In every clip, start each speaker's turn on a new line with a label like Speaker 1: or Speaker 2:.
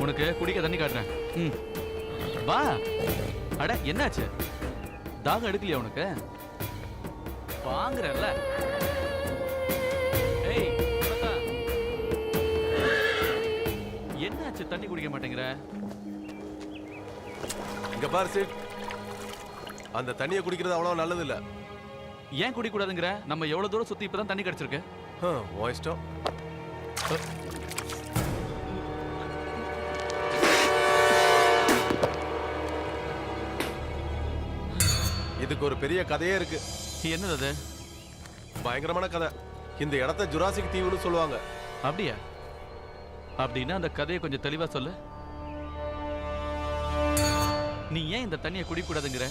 Speaker 1: உனக்கு குடிக்க தண்ணி காட்டுறேன். ம் வா. அட என்னாச்சு? தாகம் எடுக்கலையா உனக்கு? வாங்குறல்ல. ஏய் என்னாச்சு தண்ணி குடிக்க மாட்டேங்கிற?
Speaker 2: இங்க பாரு சேட், அந்த தண்ணியை குடிக்கிறது அவ்வளவு நல்லது இல்ல.
Speaker 1: ஏன் குடிக்க கூடாதுங்கிற? நம்ம எவ்வளவு தூரம் சுத்தி இப்பதான் தண்ணி கிடைச்சிருக்கு.
Speaker 2: உன் இஷ்டம். இதுக்கு ஒரு பெரிய கதையே இருக்கு.
Speaker 1: என்னது அது?
Speaker 2: பயங்கரமான கதை. இந்த இடத்த ஜுராசிக் தீவுன்னு சொல்லுவாங்க.
Speaker 1: அப்படியா? அப்படின்னா அந்த கதையை கொஞ்சம் தெளிவா சொல்லு. நீ ஏன் இந்த தண்ணியை குடிக்கூடாதுங்கிற?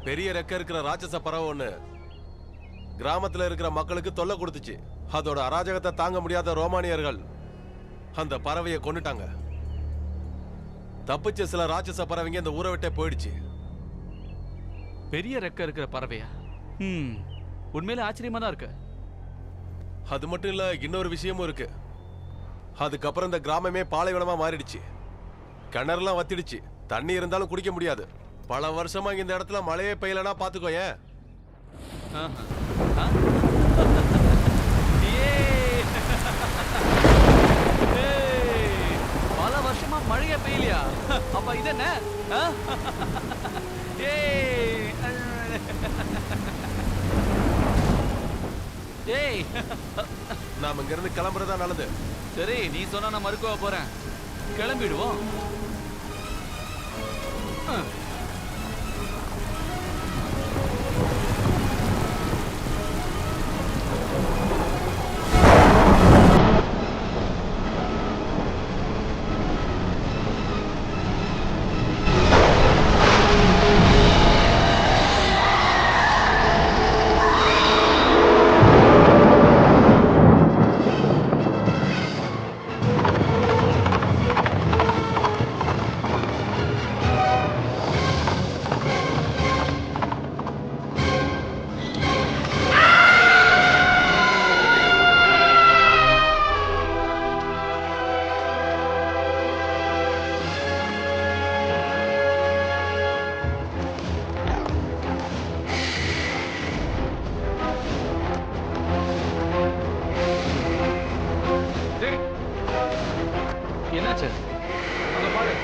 Speaker 2: பெரிய ரெக்க இருக்கிற ராட்சச பறவை ஒண்ணு கிராமத்துல இருக்கிற மக்களுக்கு தொல்லை கொடுத்துச்சு. அதோட அராஜகத்தை தாங்க முடியாத ரோமானியர்கள் அந்த பறவையை கொன்னுட்டாங்க. தப்பிச்ச சில ராட்சச பறவைங்க இந்த ஊரை விட்டே போயிடுச்சு.
Speaker 1: பெரிய ரெக்க இருக்கிற பறவையா? உண்மையில ஆச்சரியமா தான் இருக்கு.
Speaker 2: அது மட்டும் இல்ல, இன்னொரு விஷயமும் இருக்கு. அதுக்கப்புறம் இந்த கிராமமே பாலைவனமா மாறிடுச்சு. கிணறுலாம் வத்திடுச்சு. தண்ணி இருந்தாலும் குடிக்க முடியாது. பல வருஷமா இந்த இடத்துல மழையே பெய்யலனா பாத்துக்கோ. ஏன்
Speaker 1: பல வருஷமா மழையே பெய்யலையா? அப்ப இது என்ன? ஏய்
Speaker 2: நாம இங்க இருந்து கிளம்புறதா நல்லது.
Speaker 1: சரி, நீ சொன்னா நான் மறுக்கவா போறேன். கிளம்பிடுவோம். என்னாச்சு? அங்க பாரு.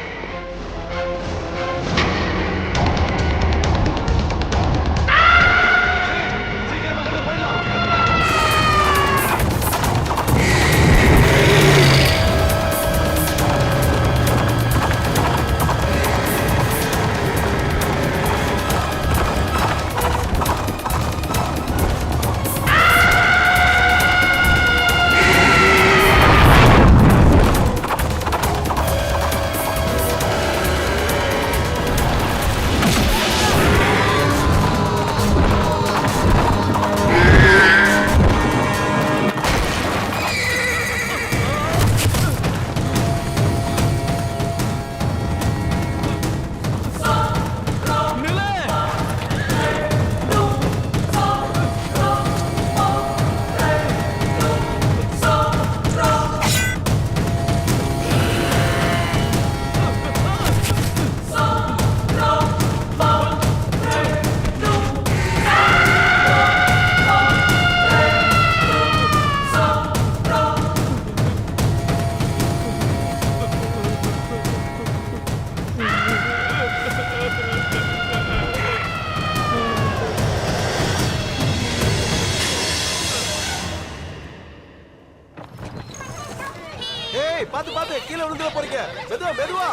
Speaker 2: பாத்து பாத்து கீழே விழுந்துட போறீங்க. மெதுவா மெதுவா.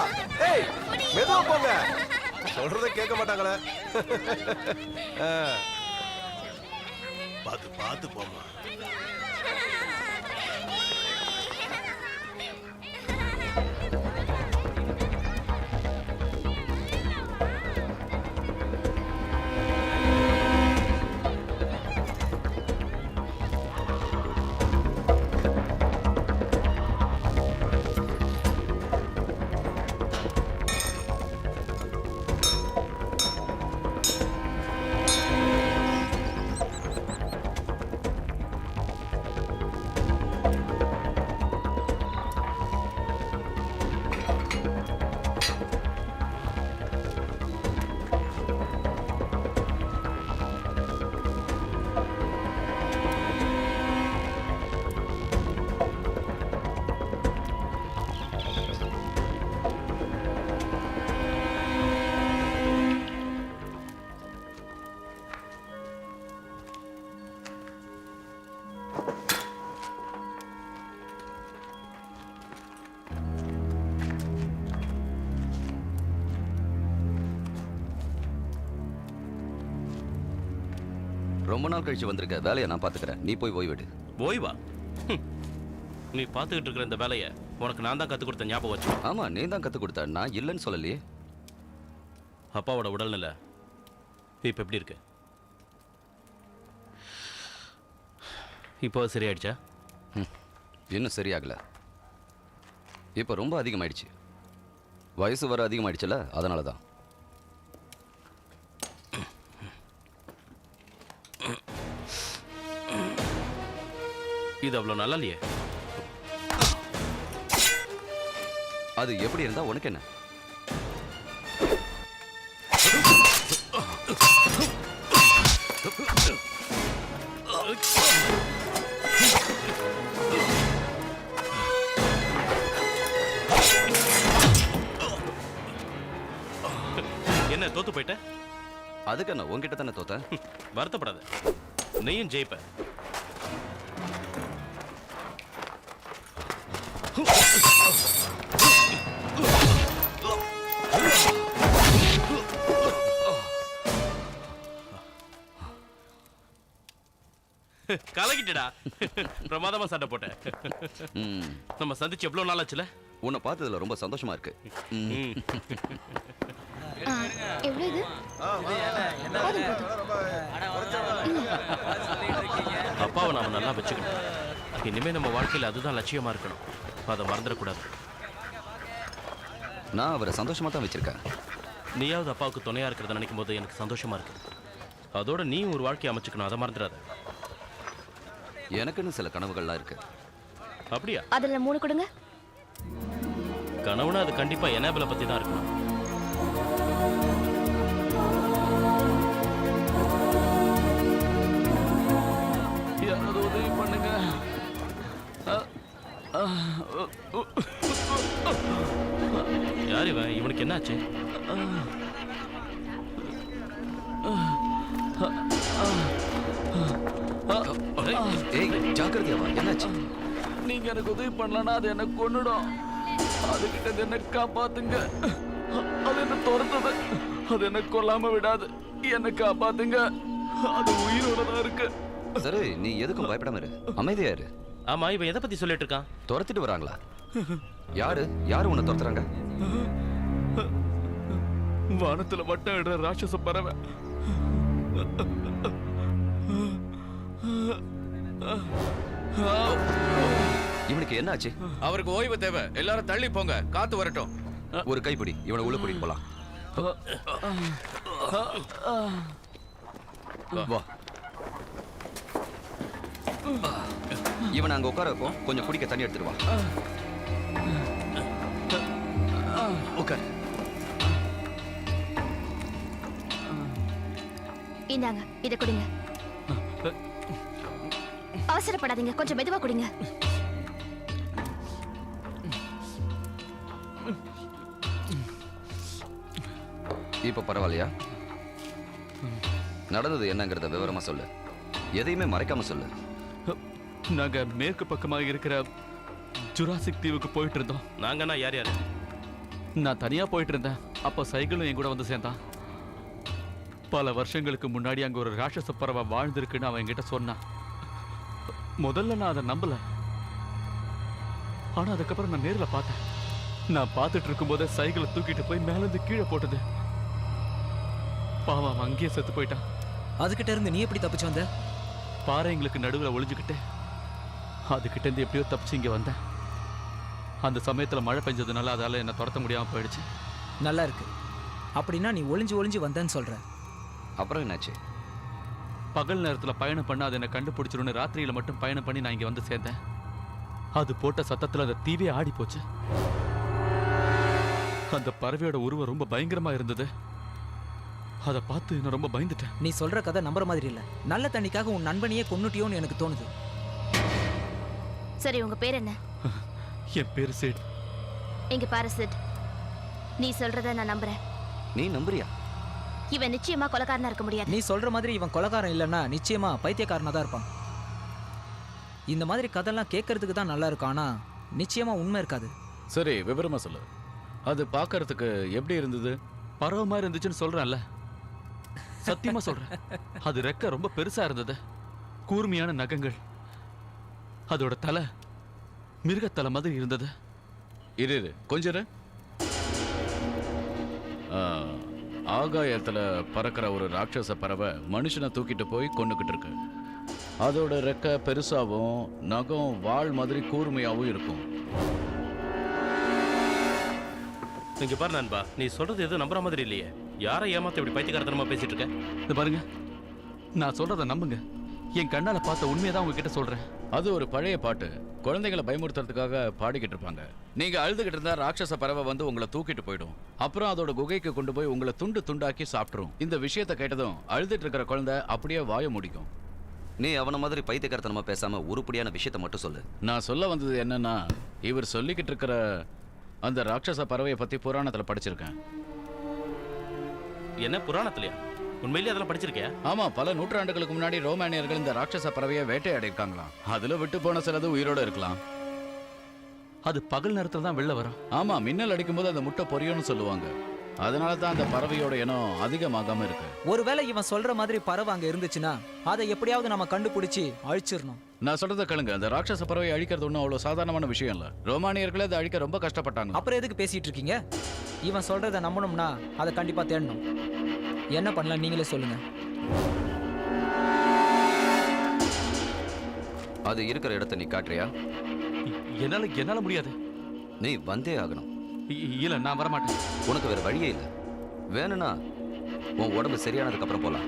Speaker 2: ஏய் மெதுவா போங்க. சொல்றத கேட்க மாட்டாங்களே. பாத்து பாத்து போமா.
Speaker 3: ரொம்ப நாள் கழிச்சு வந்திருக்க, வேலையை நான் பாத்துக்கிறேன், நீ போய் ஓய்விடு.
Speaker 4: ஓய்வா? நீ பார்த்துக்கிட்டு இருக்கிற இந்த வேலையை உனக்கு நான் தான் கற்றுக் கொடுத்த ஞாபகம் வச்சு.
Speaker 3: ஆமா, நீ தான் கத்து கொடுத்த, நான் இல்லைன்னு சொல்லலையே.
Speaker 4: அப்பாவோட உடல்நிலை இப்போ எப்படி இருக்கு? இப்போ சரியாயிடுச்சா?
Speaker 3: இன்னும் சரியாகல. இப்போ ரொம்ப அதிகமாயிடுச்சு. வயசு வர அதிகமாயிடுச்சுல, அதனால தான்.
Speaker 4: இது அவ்வளோ நல்லா இல்லையே.
Speaker 3: அது எப்படி இருந்தா உனக்கு என்ன?
Speaker 4: என்ன தோத்து போயிட்ட?
Speaker 3: அதுக்கு என்ன, உன்கிட்ட தானே தோத்த.
Speaker 4: வருத்தப்படாத, நீயும் ஜெயிப்ப. கலக்கிட்டடா. பிரமாதமா சண்டை போட்டேன். நம்ம சந்திச்சு எவ்வளவு நாள் ஆச்சுல?
Speaker 3: உன்னை பார்த்ததுல ரொம்ப சந்தோஷமா இருக்கு.
Speaker 5: எவ்வளவு இது?
Speaker 4: அப்பாவை நாம நல்லா வச்சுக்கணும். இனிமே நம்ம வாழ்க்கையில அதுதான் லட்சியமா இருக்கணும். அதை மறந்துடக்கூடாது.
Speaker 3: நான் அவரை சந்தோஷமா தான் வச்சிருக்கேன்.
Speaker 4: நீயாவது அப்பாவுக்கு துணையா இருக்கிறத நினைக்கும் போது எனக்கு சந்தோஷமா இருக்கு. அதோட நீ ஒரு வாழ்க்கையை அமைச்சுக்கணும், அதை மறந்துடாத.
Speaker 3: எனக்குன்னு சில கனவுகள்லாம் இருக்கு.
Speaker 4: அப்படியா?
Speaker 5: அதுல 3 கொடுங்க.
Speaker 4: கனவுனா அது கண்டிப்பா எனேபிள பத்தி தான் இருக்கணும்.
Speaker 1: யாராவது உதவி பண்ணுங்க.
Speaker 4: யார் இவன்? இவனுக்கு என்னாச்சு?
Speaker 3: ஏய், ஜாக்கிரதையாவா, என்னாச்சு?
Speaker 1: நீங்க எனக்கு உதவி பண்ணலன்னா அது என்ன கொன்னுடும். அதுகிட்ட என்ன காப்பாத்துங்க. அது என்ன துரத்துது. அது என்ன கொல்லாம விடாது. என்ன காப்பாத்துங்க. அது உயிரோட தான் இருக்கு.
Speaker 3: சரி, நீ எதுக்கும் பயப்படாம இரு, அமைதியா இரு.
Speaker 4: ஆமா, இவன் எதை பத்தி சொல்லிட்டு இருக்கான்?
Speaker 3: துரத்திட்டு வராங்களா? யாரு யாரு உன்னை துரத்துறாங்க?
Speaker 1: வானத்துல வட்டம் இடுற ராட்சச பறவை.
Speaker 3: இவனுக்கு என்னாச்சு?
Speaker 6: அவருக்கு ஓய்வு தேவை. எல்லாரும் தள்ளி போங்க, காத்து வரட்டும்.
Speaker 3: ஒரு கைப்பிடி, இவனை உள்ள கூட்டிட்டு போலாம். வா. இவனை அங்க உட்கார வைப்போம், கொஞ்சம் குடிக்க தண்ணி எடுத்துட்டு வா. உட்கார்.
Speaker 5: இந்தாங்க, இத குடிங்க. அவசரப்படாதீங்க, கொஞ்சம் மெதுவா குடிங்க.
Speaker 3: இப்ப பரவாயில்லையா? நடந்தது என்னங்கிறத விவரமா சொல்லு, எதையுமே மறைக்காம சொல்லு.
Speaker 1: நாங்க மேற்கு பக்கமாக இருக்கிற ஜுராசிக் தீவுக்கு போயிட்டு இருந்தோம்.
Speaker 4: நாங்கன்னா யார் யாரு?
Speaker 1: நான் தனியா போயிட்டு இருந்தேன். அப்ப சைக்கிளும் என் கூட வந்து சேர்ந்தான். பல வருஷங்களுக்கு முன்னாடி அங்க ஒரு ராட்சச பறவை வாழ்ந்திருக்குன்னு அவன் என்கிட்ட சொன்னான். முதல்ல நான் அதை நம்பல. ஆனா அதுக்கப்புறம் நான் நேர்ல பார்த்தேன். நான் பார்த்துட்டு இருக்கும் போதே சைக்கிளை தூக்கிட்டு போய் மேல இருந்து கீழே போட்டது. பாவம், அவன் அங்கேயே செத்து போயிட்டான்.
Speaker 7: அதுகிட்ட இருந்து நீ எப்படி தப்பிச்சு வந்த?
Speaker 1: பாறைங்களுக்கு நடுவில் ஒளிஞ்சுக்கிட்டே அதுகிட்ட இருந்து எப்படியோ தப்பிச்சு இங்க வந்தேன். அந்த சமயத்துல மழை பெஞ்சதுனால அதால என்ன துரத்த முடியாம போயிடுச்சு.
Speaker 7: நல்லா இருக்கு. அப்படின்னா நீ ஒளிஞ்சு ஒளிஞ்சு வந்தேன்னு சொல்ற.
Speaker 3: அப்புறம் என்னாச்சு?
Speaker 1: பகல் நேரத்துல பயணம் பண்ண அதை என்ன கண்டுபிடிச்சிருன்னு ராத்திரியில மட்டும் பயணம் பண்ணி நான் இங்க வந்து சேர்ந்தேன். அது போட்ட சத்தத்துல அந்த தீவே ஆடி போச்சு. அந்த பறவையோட உருவம் ரொம்ப பயங்கரமா இருந்தது. அதை பார்த்து நான் ரொம்ப பயந்துட்டேன்.
Speaker 7: நீ சொல்ற கதை நம்புற மாதிரி இல்ல. நல்ல தண்ணிக்காக உன் நண்பனையே கொன்னுட்டியோன்னு எனக்கு தோணுது.
Speaker 5: சரி, உங்க பேர் என்ன?
Speaker 1: என் பேரு சேட்.
Speaker 5: இங்க பாரு சிட், நீ சொல்றத நான் நம்புறேன்.
Speaker 3: நீ நம்புறியா?
Speaker 5: இவன் நிச்சயமா கொலைகாரனா இருக்க முடியாது.
Speaker 7: நீ சொல்ற மாதிரி இவன் கொலைகாரன் இல்லைன்னா நிச்சயமா பைத்தியக்காரனா தான் இருப்பான். இந்த மாதிரி கதைலாம் கேட்கறதுக்கு தான் நல்லா இருக்கும், ஆனா நிச்சயமா உண்மை இருக்காது.
Speaker 6: சரி, விவரமா சொல்லு. அது பார்க்கறதுக்கு எப்படி இருந்தது?
Speaker 1: பறவை மாதிரி இருந்துச்சுன்னு சொல்றேன்ல. சத்தியமா சொல்றேன். அது ரெக்க ரொம்ப பெருசா இருந்தது, கூர்மையான நகங்கள். அதோட தலை மிருகத்தலை மாதிரி இருந்தது.
Speaker 6: இரு கொஞ்சம் இரு. ஆகாயத்துல பறக்கிற ஒரு ராட்சச பறவை மனுஷனை தூக்கிட்டு போய் கொன்னுக்கிட்டு இருக்கு. அதோட ரெக்க பெருசாவும் நகம் வாள் மாதிரி கூர்மையாவும் இருக்கும்.
Speaker 4: இங்க பாரு நண்பா, நீ சொல்றது எதுவும் நம்புற மாதிரி இல்லையே. யாரை ஏமாத்த இப்படி பைத்தியக்காரத்தனமா பேசிட்டு இருக்க?
Speaker 1: இது பாருங்க, நான் சொல்றத நம்புங்க. என் கண்ணால பார்த்த உண்மையை தான் உங்ககிட்ட சொல்றேன்.
Speaker 6: அது ஒரு பழைய பாட்டு, குழந்தைகளை பயமுறுத்துறதுக்காக பாடிக்கிட்டு இருப்பாங்க. நீங்க அழுதுகிட்டு இருந்தா ராட்சச பறவை வந்து உங்களை தூக்கிட்டு போயிடும். அப்புறம் அதோட குகைக்கு கொண்டு போய் உங்களை துண்டு துண்டாக்கி சாப்பிட்டுரும். இந்த விஷயத்தை கேட்டதும் அழுதுட்டு இருக்கிற குழந்தை அப்படியே வாய முடிக்கும்.
Speaker 3: நீ அவன மாதிரி பைத்தியக்காரத்தனமா பேசாம உருப்படியான விஷயத்தை மட்டும் சொல்லு.
Speaker 6: நான் சொல்ல வந்தது என்னன்னா, இவர் சொல்லிக்கிட்டு இருக்கிற அந்த ராட்சச பறவையை பத்தி புராணத்துல படிச்சிருக்கேன்.
Speaker 4: என்ன புராணத்திலயா? உண்மையிலேயே அதெல்லாம் படிச்சிருக்கியா?
Speaker 6: ஆமா, பல நூற்றாண்டுகளுக்கு முன்னாடி ரோமானியர்கள் இந்த ராட்சச பறவையை வேட்டையாடி இருக்காங்களாம். அதுல விட்டு போன சிலது உயிரோட இருக்கலாம்.
Speaker 1: அது பகல் நேரத்துல தான் வெளில வரும்.
Speaker 6: ஆமா, மின்னல் அடிக்கும்போது அந்த முட்டை பொரியும்னு சொல்லுவாங்க. அதனால தான் அந்த பறவையோட இனம் அதிகமாகாம இருக்கு.
Speaker 7: ஒருவேளை இவன் சொல்ற மாதிரி பறவை அங்க இருந்துச்சுன்னா அதை எப்படியாவது நம்ம கண்டுபிடிச்சு அழிச்சிடணும்.
Speaker 6: நான் சொல்றத கேளுங்க, அந்த ராட்சச பறவையை அழிக்கிறது ஒன்றும் அவ்வளவு சாதாரணமான விஷயம் இல்ல. ரோமானியர்களே அதை அழிக்க ரொம்ப கஷ்டப்பட்டாங்க.
Speaker 7: அப்புறம் எதுக்கு பேசிட்டு இருக்கீங்க? இவன் சொல்றத நம்பணும்னா அதை கண்டிப்பா தேடணும். என்ன பண்ணலாம் நீங்களே சொல்லுங்க.
Speaker 3: அது இருக்கிற இடத்த நீ காட்டுறியா?
Speaker 1: என்னால முடியாது.
Speaker 3: நீ வந்தே ஆகணும்.
Speaker 1: இல்ல, நான் வரமாட்டேன்.
Speaker 3: உனக்கு வேற வழியே இல்லை. வேணும்னா உன் உடம்பு சரியானதுக்கு அப்புறம் போலாம்.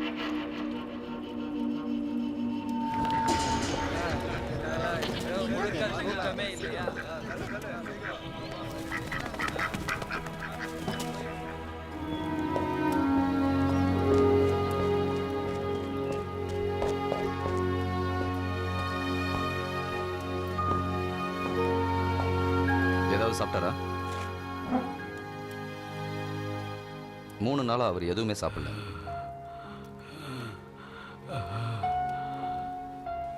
Speaker 3: ஏதாவது சாப்பிட்டாரா? 3 நாளா அவர் எதுவுமே சாப்பிடல.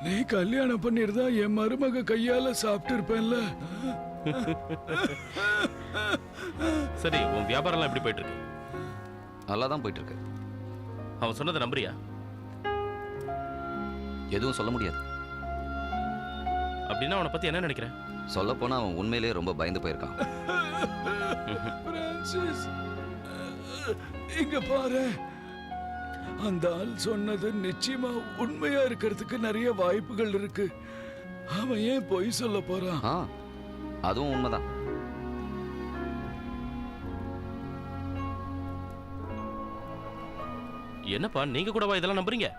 Speaker 8: நீ கல்யாணம் பண்ணிருந்தா என் மருமக கையால சாப்பிட்டு இருப்பேன்ல.
Speaker 4: சரி, உன் வியாபாரம்லாம் எப்படி போயிட்டு இருக்கு?
Speaker 3: நல்லா தான் போயிட்டு இருக்கு.
Speaker 4: அவன் சொன்னதை நம்புறியா?
Speaker 3: எதுவும் சொல்ல முடியாது.
Speaker 4: அப்படின்னா அவனை பத்தி என்ன நினைக்கிறேன்?
Speaker 3: சொல்ல போனா அவன் உண்மையிலேயே ரொம்ப பயந்து போயிருக்கான்.
Speaker 8: பிரான்சிஸ், இங்க பாரு, அந்த ஆள் சொன்னது நிச்சயமா உண்மையா இருக்கிறதுக்கு நிறைய வாய்ப்புகள் இருக்கு. அவன் ஏன் பொய் சொல்ல போறான்?
Speaker 3: அதுவும் உண்மைதான்.
Speaker 4: என்னப்பா, நீங்க கூடவா இதெல்லாம் நம்புறீங்க?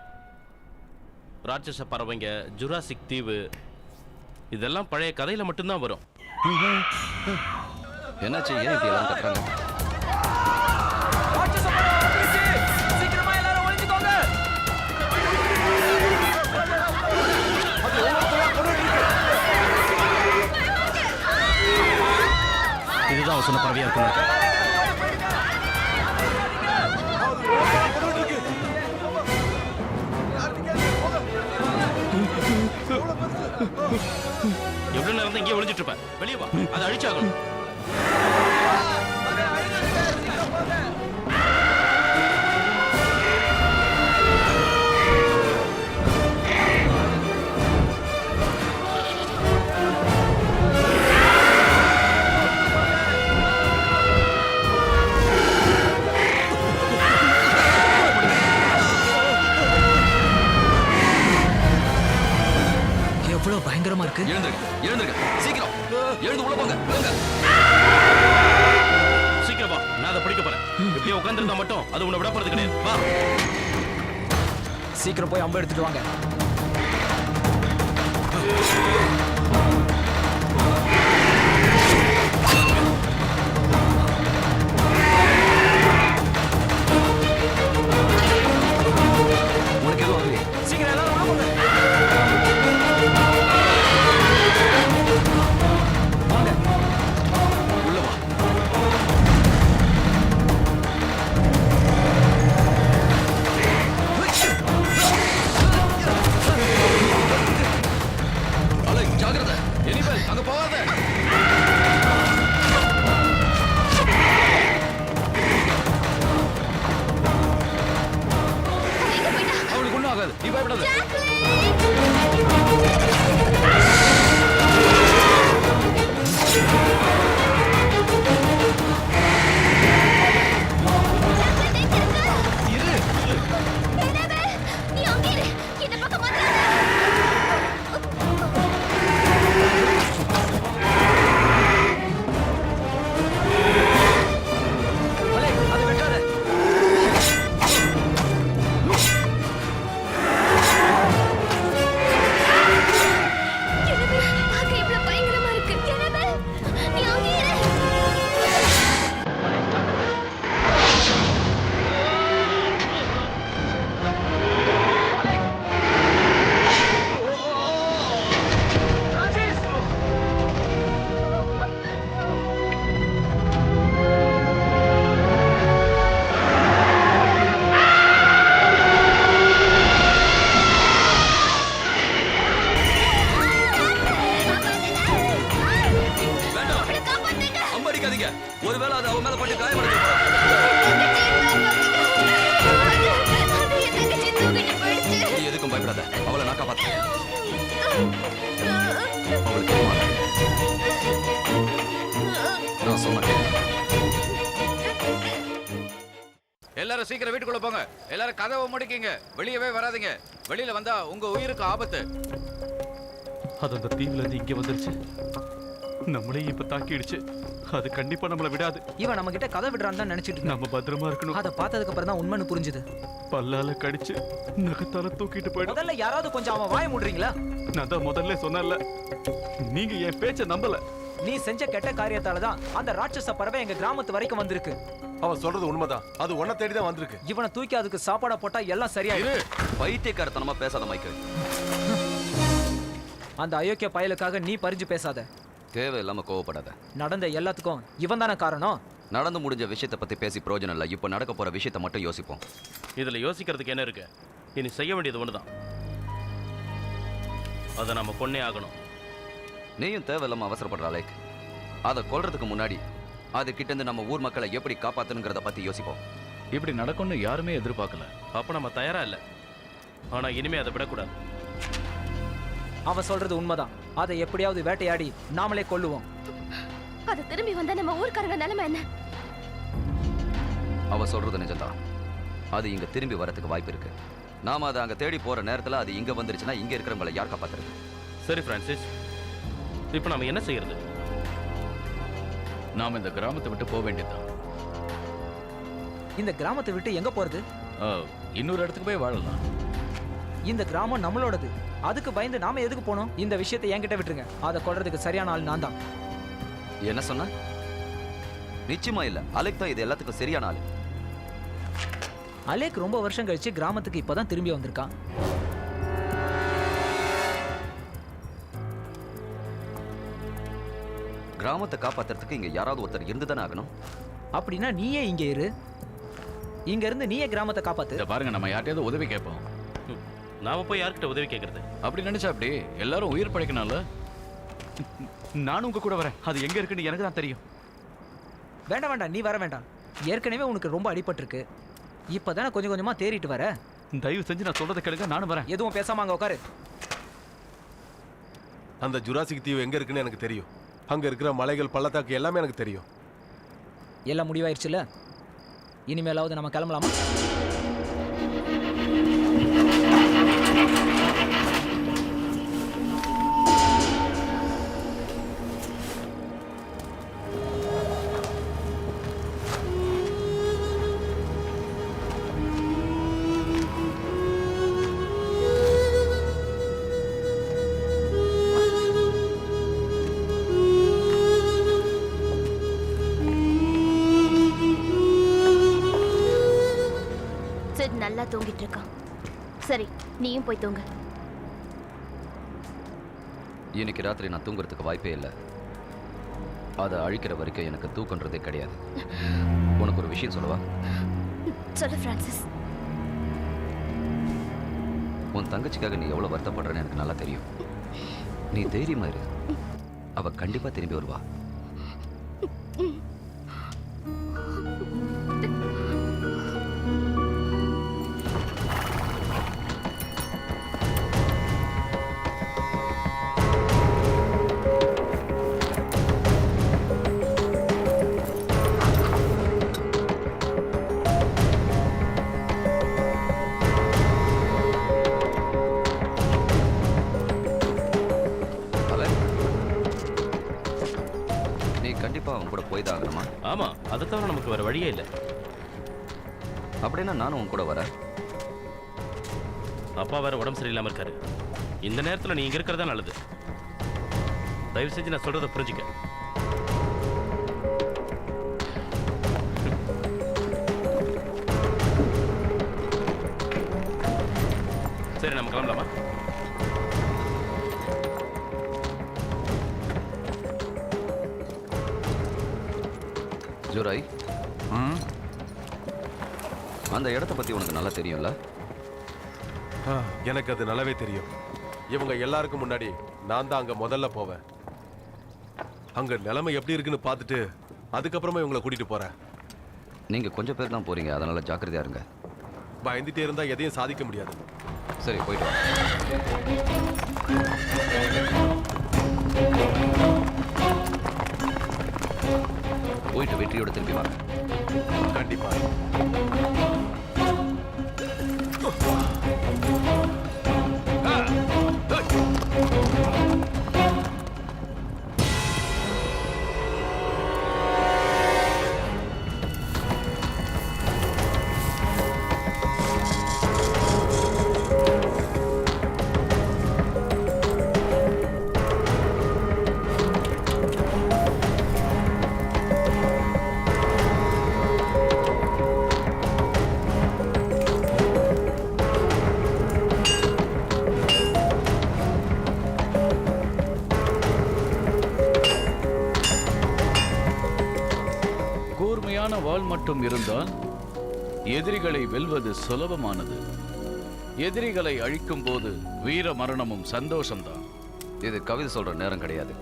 Speaker 4: ராட்சச பறவைங்க, ஜுராசிக் தீவு, இதெல்லாம் பழைய கதையில மட்டும்தான் வரும்.
Speaker 3: என்னாச்சு? ஏன் இப்படி எல்லாம் கட்டுறாங்க?
Speaker 4: இதுதான் அவன் சொன்ன பறவையா இருக்கும். எவ்வளவு நேரம் தான் இங்கே ஒளிஞ்சிட்டு இருப்ப? வெளியே வா, அதை அழிச்சாகணும்.
Speaker 7: எவ்வளவு பயங்கரமா இருக்கு.
Speaker 3: எழுந்துருங்க, சீக்கிரம் எழுந்து உள்ள போங்க.
Speaker 4: சீக்கிரம் வா, நான் அதை பிடிக்க போறேன். இப்படியே உட்கார்ந்துருந்தா மட்டும் அது உன்னை விட போறது கிடையாது. வா,
Speaker 7: சீக்கிரம் போய் அம்பு எடுத்துட்டு வாங்க.
Speaker 3: உனக்கு எதுவும் ஆகலையே?
Speaker 7: சீக்கிரம் எல்லாரும் உள்ள போங்க.
Speaker 3: உள்ள வா. அலை, ஜாகிரதை.
Speaker 6: ஆகாது, நீ பயப்படாத.
Speaker 5: நீ அங்கே இரு. இந்த பக்கம் வந்துடாத.
Speaker 7: அதை வெட்டாத.
Speaker 5: என்னது? பார்க்க இவ்வளவு பயங்கரமா இருக்கு. என்னது? நீ அங்கே இரு. அவனை காப்பாத்துங்க.
Speaker 3: அம்படிக்காதீங்க. ஒருவேளை அது அவன் மேல பட்டு காயமடைஞ்சு
Speaker 5: அது என் தங்கச்சி தூக்கிட்டு போயிடுச்சு.
Speaker 3: நீ எதுக்கும் பயப்படாத. அவளை நான் காப்பாத்துறேன். அவளுக்கு எதுவும் ஆகாது. நான் சொன்னேன்.
Speaker 6: எல்லாரும் சீக்கிரம் வீட்டுக்குள்ள போங்க. எல்லாரும் கதவை முடிக்கீங்க. வெளியவே வராதீங்க. வெளியில வந்தா உங்க உயிருக்கு ஆபத்து.
Speaker 1: அது அந்த தீவுல இருந்து இங்க வந்துருச்சு. நம்மளையும் இப்ப தாக்கிடுச்சு. அது கண்டிப்பா நம்மள விடாது.
Speaker 7: இவன் நம்ம கிட்ட கதை விடுறான்னு தான் நினைச்சிட்டு இருந்தான்.
Speaker 1: நம்ம பத்திரமா இருக்கணும்.
Speaker 7: அதை பார்த்ததுக்கு அப்புறம் தான் உண்மைன்னு புரிஞ்சுது.
Speaker 1: பல்லால கடிச்சு நகத்தால தூக்கிட்டு போயிடும்.
Speaker 7: முதல்ல யாராவது கொஞ்சம் அவன் வாய மூடுறீங்களா?
Speaker 1: நான் தான் முதல்ல சொன்னேன்ல, நீங்க என் பேச்ச நம்பல.
Speaker 7: நீ செஞ்ச கெட்ட காரியத்தால தான் அந்த ராட்சச பறவை எங்க கிராமத்து வரைக்கும் வந்திருக்கு.
Speaker 2: அவன் சொல்றது உண்மைதான். அது உன்னை தேடி தான் வந்திருக்கு.
Speaker 7: இவனை தூக்கி அதுக்கு சாப்பாடா போட்டா எல்லாம் சரியாயிடும்.
Speaker 3: பைத்தியக்காரத்தனமா பேசாத மைக்கேல்.
Speaker 7: அந்த அயோக்கிய பயலுக்காக நீ பறிஞ்சு பேசாத.
Speaker 3: தேவையில்லாம கோவப்படாத.
Speaker 7: நடந்த எல்லாத்துக்கும் இவன் தானே காரணம்.
Speaker 3: நடந்து முடிஞ்ச விஷயத்தை பத்தி பேசி பிரயோஜனம் இல்லை. இப்போ நடக்க போற விஷயத்தை மட்டும் யோசிப்போம்.
Speaker 4: இதுல யோசிக்கிறதுக்கு என்ன இருக்கு? இனி செய்ய வேண்டியது ஒண்ணுதான். அதை நம்ம கொன்னே ஆகணும்.
Speaker 3: நீயும் தேவையில்லாம அவசரப்படுற அலைக். அதை கொல்றதுக்கு முன்னாடி அது கிட்ட இருந்து நம்ம ஊர் மக்களை எப்படி காப்பாத்தணுங்கிறத பத்தி யோசிப்போம்.
Speaker 6: இப்படி நடக்கும்னு யாருமே எதிர்பார்க்கல.
Speaker 4: அப்ப நம்ம தயாரா இல்ல. ஆனா இனிமே அதை விடக்கூடாது.
Speaker 7: அவன் சொல்றது உண்மைதான். அதை எப்படியாவது வேட்டையாடி நாமளே கொல்லுவோம்.
Speaker 5: அது திரும்பி வந்தா நம்ம ஊர்க்காரங்க நிலைமை என்ன?
Speaker 3: அவ சொல்றது நிஜம்தான். அது இங்க திரும்பி வரதுக்கு வாய்ப்பு இருக்கு. நாம அதை அங்க தேடி போற நேரத்துல அது இங்க வந்துருச்சுன்னா இங்க இருக்கிறவங்களை யார் காப்பாத்துறது?
Speaker 4: சரி பிரான்சிஸ், இப்ப நம்ம என்ன செய்யறது?
Speaker 6: நாம இந்த கிராமத்தை விட்டு போக வேண்டியதுதான்.
Speaker 7: இந்த கிராமத்தை விட்டு எங்க போறது?
Speaker 6: இன்னொரு இடத்துக்கு போய் வாழலாம்.
Speaker 7: இந்த கிராமம் நம்மளோடது. அதுக்கு பயந்து நாம எதுக்கு போனோம்? இந்த விஷயத்தை என்கிட்ட விட்டுருங்க. அதை கொல்றதுக்கு சரியான ஆள் நான் தான்.
Speaker 3: என்ன சொன்ன? நிச்சயமா இல்ல. அலெக் தான் இது எல்லாத்துக்கும் சரியான ஆளு.
Speaker 7: அலேக் ரொம்ப வருஷம் கழிச்சு கிராமத்துக்கு இப்பதான் திரும்பி வந்திருக்கான்.
Speaker 3: கிராமத்தை காப்பாத்துறதுக்கு இங்க யாராவது ஒருத்தர் இருந்துதானே ஆகணும்.
Speaker 7: அப்படின்னா நீயே இங்க இரு. இங்க இருந்து நீயே கிராமத்தை காப்பாத்து.
Speaker 6: இதை பாருங்க, நம்ம யார்ட்டையாவது உதவி கேட்போம்.
Speaker 4: நாம போய் யார்கிட்ட உதவி கேட்கறது?
Speaker 6: அப்படி நினைச்சா அப்படி எல்லாரும் உயிர் படைக்கணும்ல.
Speaker 1: நானும் உங்க கூட வரேன். அது எங்க இருக்குன்னு எனக்கு தான் தெரியும்.
Speaker 7: வேண்டாம் வேண்டாம், நீ வர வேண்டாம். ஏற்கனவே உனக்கு ரொம்ப அடிபட்டிருக்கு. இப்பதானே கொஞ்சம் கொஞ்சமா தேறிட்டு வர.
Speaker 1: தயவு செஞ்சு நான் சொல்றதை கேளுங்க. நானும் வரேன்.
Speaker 7: எதுவும் பேசாம அங்க உட்காரு.
Speaker 2: அந்த ஜுராசிக் தீவு எங்க இருக்குன்னு எனக்கு தெரியும். அங்க இருக்கிற மலைகள், பள்ளத்தாக்கு எல்லாமே எனக்கு தெரியும்.
Speaker 7: எல்லாம் முடிவாயிருச்சுல. இனிமேலாவது நம்ம கிளம்பலாமா?
Speaker 5: நல்லா தூங்கிட்டு இருக்கான். சரி, நீயும் போய் தூங்க.
Speaker 3: இன்னைக்கு ராத்திரி நான் தூங்குறதுக்கு வாய்ப்பே இல்லை. அதை அழிக்கிற வரைக்கும் எனக்கு தூக்கன்றதே கிடையாது. உனக்கு ஒரு விஷயம் சொல்லவா?
Speaker 5: சொல்லு பிரான்சிஸ்.
Speaker 3: உன் தங்கச்சிக்காக நீ எவ்வளவு வருத்தப்படுறன்னு எனக்கு நல்லா தெரியும். நீ தைரியமா இரு. அவ கண்டிப்பா திரும்பி வருவா.
Speaker 4: ஆமா, அதை தவிர நமக்கு வேற வழியே இல்லை.
Speaker 3: அப்படின்னா நானும் உன் கூட வரேன்.
Speaker 4: அப்பா வேற உடம்பு சரியில்லாம இருக்காரு. இந்த நேரத்துல நீ இங்க இருக்கிறதா நல்லது. தயவு செஞ்சு நான் சொல்றதை புரிஞ்சுக்க. சரி, நம்ம கிளம்பலாமா?
Speaker 3: ஜுராய், அந்த இடத்த பத்தி உனக்கு நல்லா தெரியும்ல?
Speaker 2: எனக்கு அது நல்லாவே தெரியும். இவங்க எல்லாருக்கும் முன்னாடி நான் தான் அங்க முதல்ல போவேன். அங்க நிலைமை எப்படி இருக்குன்னு பார்த்துட்டு அதுக்கப்புறமா இவங்களை கூட்டிட்டு போறேன்.
Speaker 3: நீங்க கொஞ்சம் பேர் தான் போறீங்க, அதனால ஜாக்கிரதையா இருங்க.
Speaker 2: பயந்துட்டே இருந்தா எதையும் சாதிக்க முடியாது.
Speaker 3: சரி, போயிட்டு வா. போயிட்டு வெற்றியோட திரும்பி வாங்க.
Speaker 2: கண்டிப்பா.
Speaker 6: கூர்மையான வாள் மட்டும் இருந்தால் எதிரிகளை வெல்வது சுலபமானது. எதிரிகளை அழிக்கும் போது வீர மரணமும் சந்தோஷம்தான்.
Speaker 3: இது கவிதை சொல்ற நேரம் கிடையாது.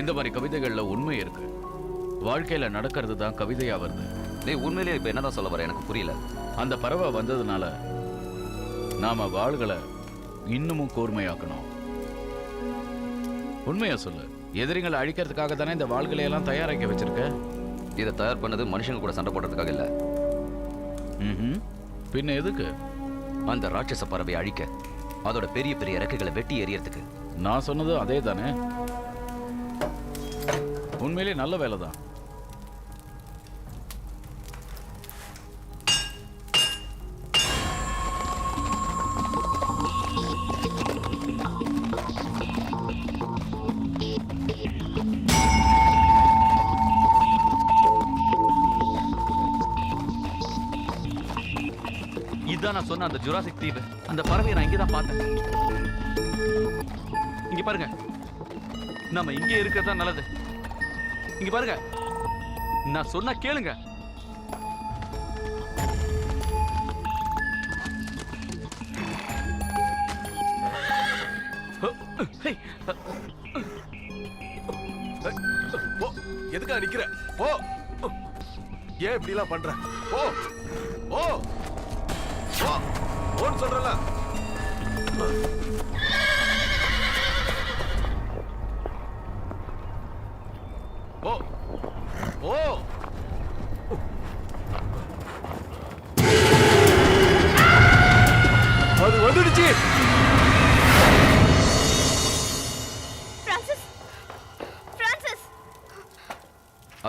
Speaker 6: இந்த மாதிரி கவிதைகள்ல உண்மை இருக்கு. வாழ்க்கையில நடக்கிறது தான் கவிதையா வருது.
Speaker 3: நீ உண்மையிலேயே இப்ப என்னதான் சொல்ல வர? எனக்கு புரியல.
Speaker 6: அந்த பறவை வந்ததுனால நாம வாள்களை இன்னமும் கூர்மையாக்கணும். உண்மையா சொல்லு, எதிரிகளை அழிக்கிறதுக்காக தானே இந்த வாள்களை எல்லாம் தயாராக்கி வச்சிருக்க?
Speaker 3: இதை தயார் பண்ணது மனுஷங்க கூட சண்டை போடுறதுக்காக இல்ல.
Speaker 6: பின்ன எதுக்கு?
Speaker 3: அந்த ராட்சச பறவை அழிக்க, அதோட பெரிய பெரிய இறக்கைகளை வெட்டி எறியறதுக்கு.
Speaker 6: நான் சொன்னது அதே தானே. உண்மையிலே நல்ல வேலை தான்.
Speaker 3: இதுதான் நான் சொன்ன அந்த ஜுராசிக் தீவு. அந்த பறவையை நான் இங்கே தான் பார்த்தேன். இங்க பாருங்க, நாம இங்கே இருக்கிறது தான் நல்லது. இங்க பாருங்க, நான் சொன்னா கேளுங்க.
Speaker 2: எதுக்கா நிக்கிற? போ. ஏன் இப்படி எல்லாம் பண்ற? போ போ போ, போன்னு சொல்றல. போ போ. அது வந்துடுச்சு.
Speaker 5: Francis, Francis.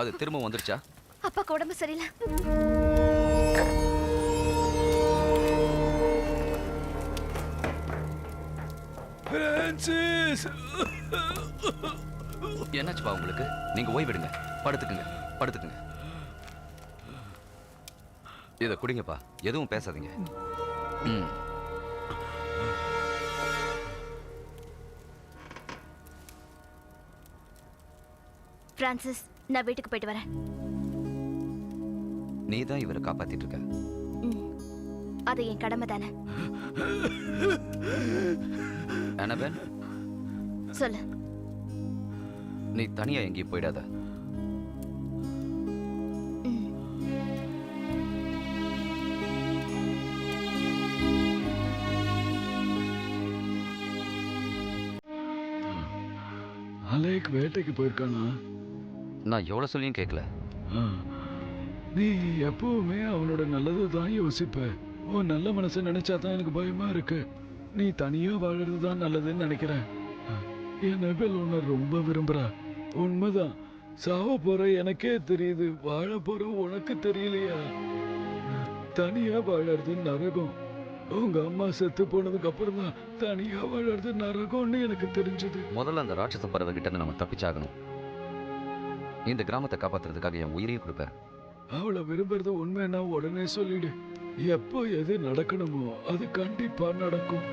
Speaker 3: அது திரும்ப வந்துருச்சா?
Speaker 5: அப்பாக்கு உடம்பு சரியில்லை.
Speaker 8: பிரான்சிஸ்,
Speaker 3: என்னாச்சுப்பா உங்களுக்கு? நீங்க ஓய்விடுங்க, படுத்துக்குங்க, படுத்துக்குங்க. இத குடிங்கப்பா, எதுவும் பேசாதீங்க.
Speaker 5: பிரான்சிஸ், நான் வீட்டுக்கு போயிட்டு வரேன்.
Speaker 3: நீ தான் இவரை காப்பாத்திட்டு இருக்க.
Speaker 5: அது என் கடமை தானே.
Speaker 3: அனபெல்,
Speaker 5: சொல்லு.
Speaker 3: நீ தனியா எங்கேயும் போயிடாத.
Speaker 8: அலேக் வேட்டைக்கு போயிருக்கானா?
Speaker 3: நான் எவ்வளவு சொல்லியும் கேட்கல.
Speaker 8: நீ எப்பவுமே அவனோட நல்லது தான் யோசிப்ப. உன் நல்ல மனசை நினைச்சாதான் எனக்கு பயமா இருக்கு. நீ தனியா வாழறது தான் நல்லதுன்னு நினைக்கிறேன். என் நபெல் உன்னை ரொம்ப விரும்புறா. உண்மைதான். சாவ போற எனக்கே தெரியுது, வாழ போற உனக்கு தெரியலையா? தனியா வாழறது நரகம். உங்க அம்மா செத்து போனதுக்கு அப்புறம் தான் தனியா வாழறது நரகம்னு எனக்கு தெரிஞ்சது.
Speaker 3: முதல்ல அந்த ராட்சச பறவை கிட்ட இருந்து நம்ம தப்பிச்சாகணும். இந்த கிராமத்தை காப்பாத்துறதுக்காக என் உயிரையும் கொடுப்பேன்.
Speaker 8: அவளை விரும்புறது உண்மைன்னா உடனே சொல்லிடு. எப்போ எது நடக்கணுமோ அது கண்டிப்பா நடக்கும்.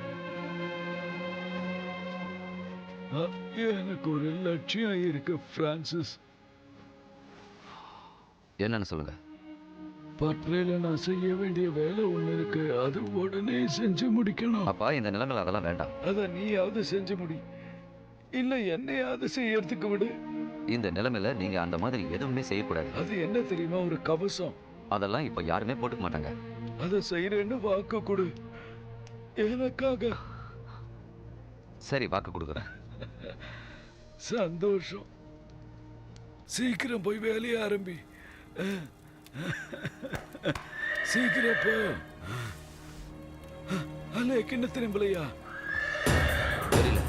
Speaker 8: எனக்கு ஒரு லட்சியம் இருக்கு பிரான்சிஸ்.
Speaker 3: என்னன்னு சொல்லுங்க.
Speaker 8: பட்றையில நான் செய்ய வேண்டிய வேலை ஒண்ணு இருக்கு, அது உடனே செஞ்சு முடிக்கணும்.
Speaker 3: அப்பா இந்த நிலங்கள் அதெல்லாம் வேண்டாம்.
Speaker 8: அத நீயாவது செஞ்சு முடி, இல்ல என்னையாவது செய்யறதுக்கு விடு.
Speaker 3: இந்த நிலைமையில நீங்க அந்த மாதிரி எதுவுமே செய்யக்கூடாது.
Speaker 8: அது என்ன தெரியுமா, ஒரு கவசம்.
Speaker 3: அதெல்லாம் இப்ப யாருமே போட்டுக்க மாட்டாங்க.
Speaker 8: அத செய்யறேன்னு வாக்கு கொடு எனக்காக.
Speaker 3: சரி, வாக்கு கொடுக்குறேன்.
Speaker 8: சந்தோஷம். சீக்கிரம் போய் வேலையை ஆரம்பி. சீக்கிரம் போ. அல்ல கிண்ண திரும்பலையா?
Speaker 3: தெரியல.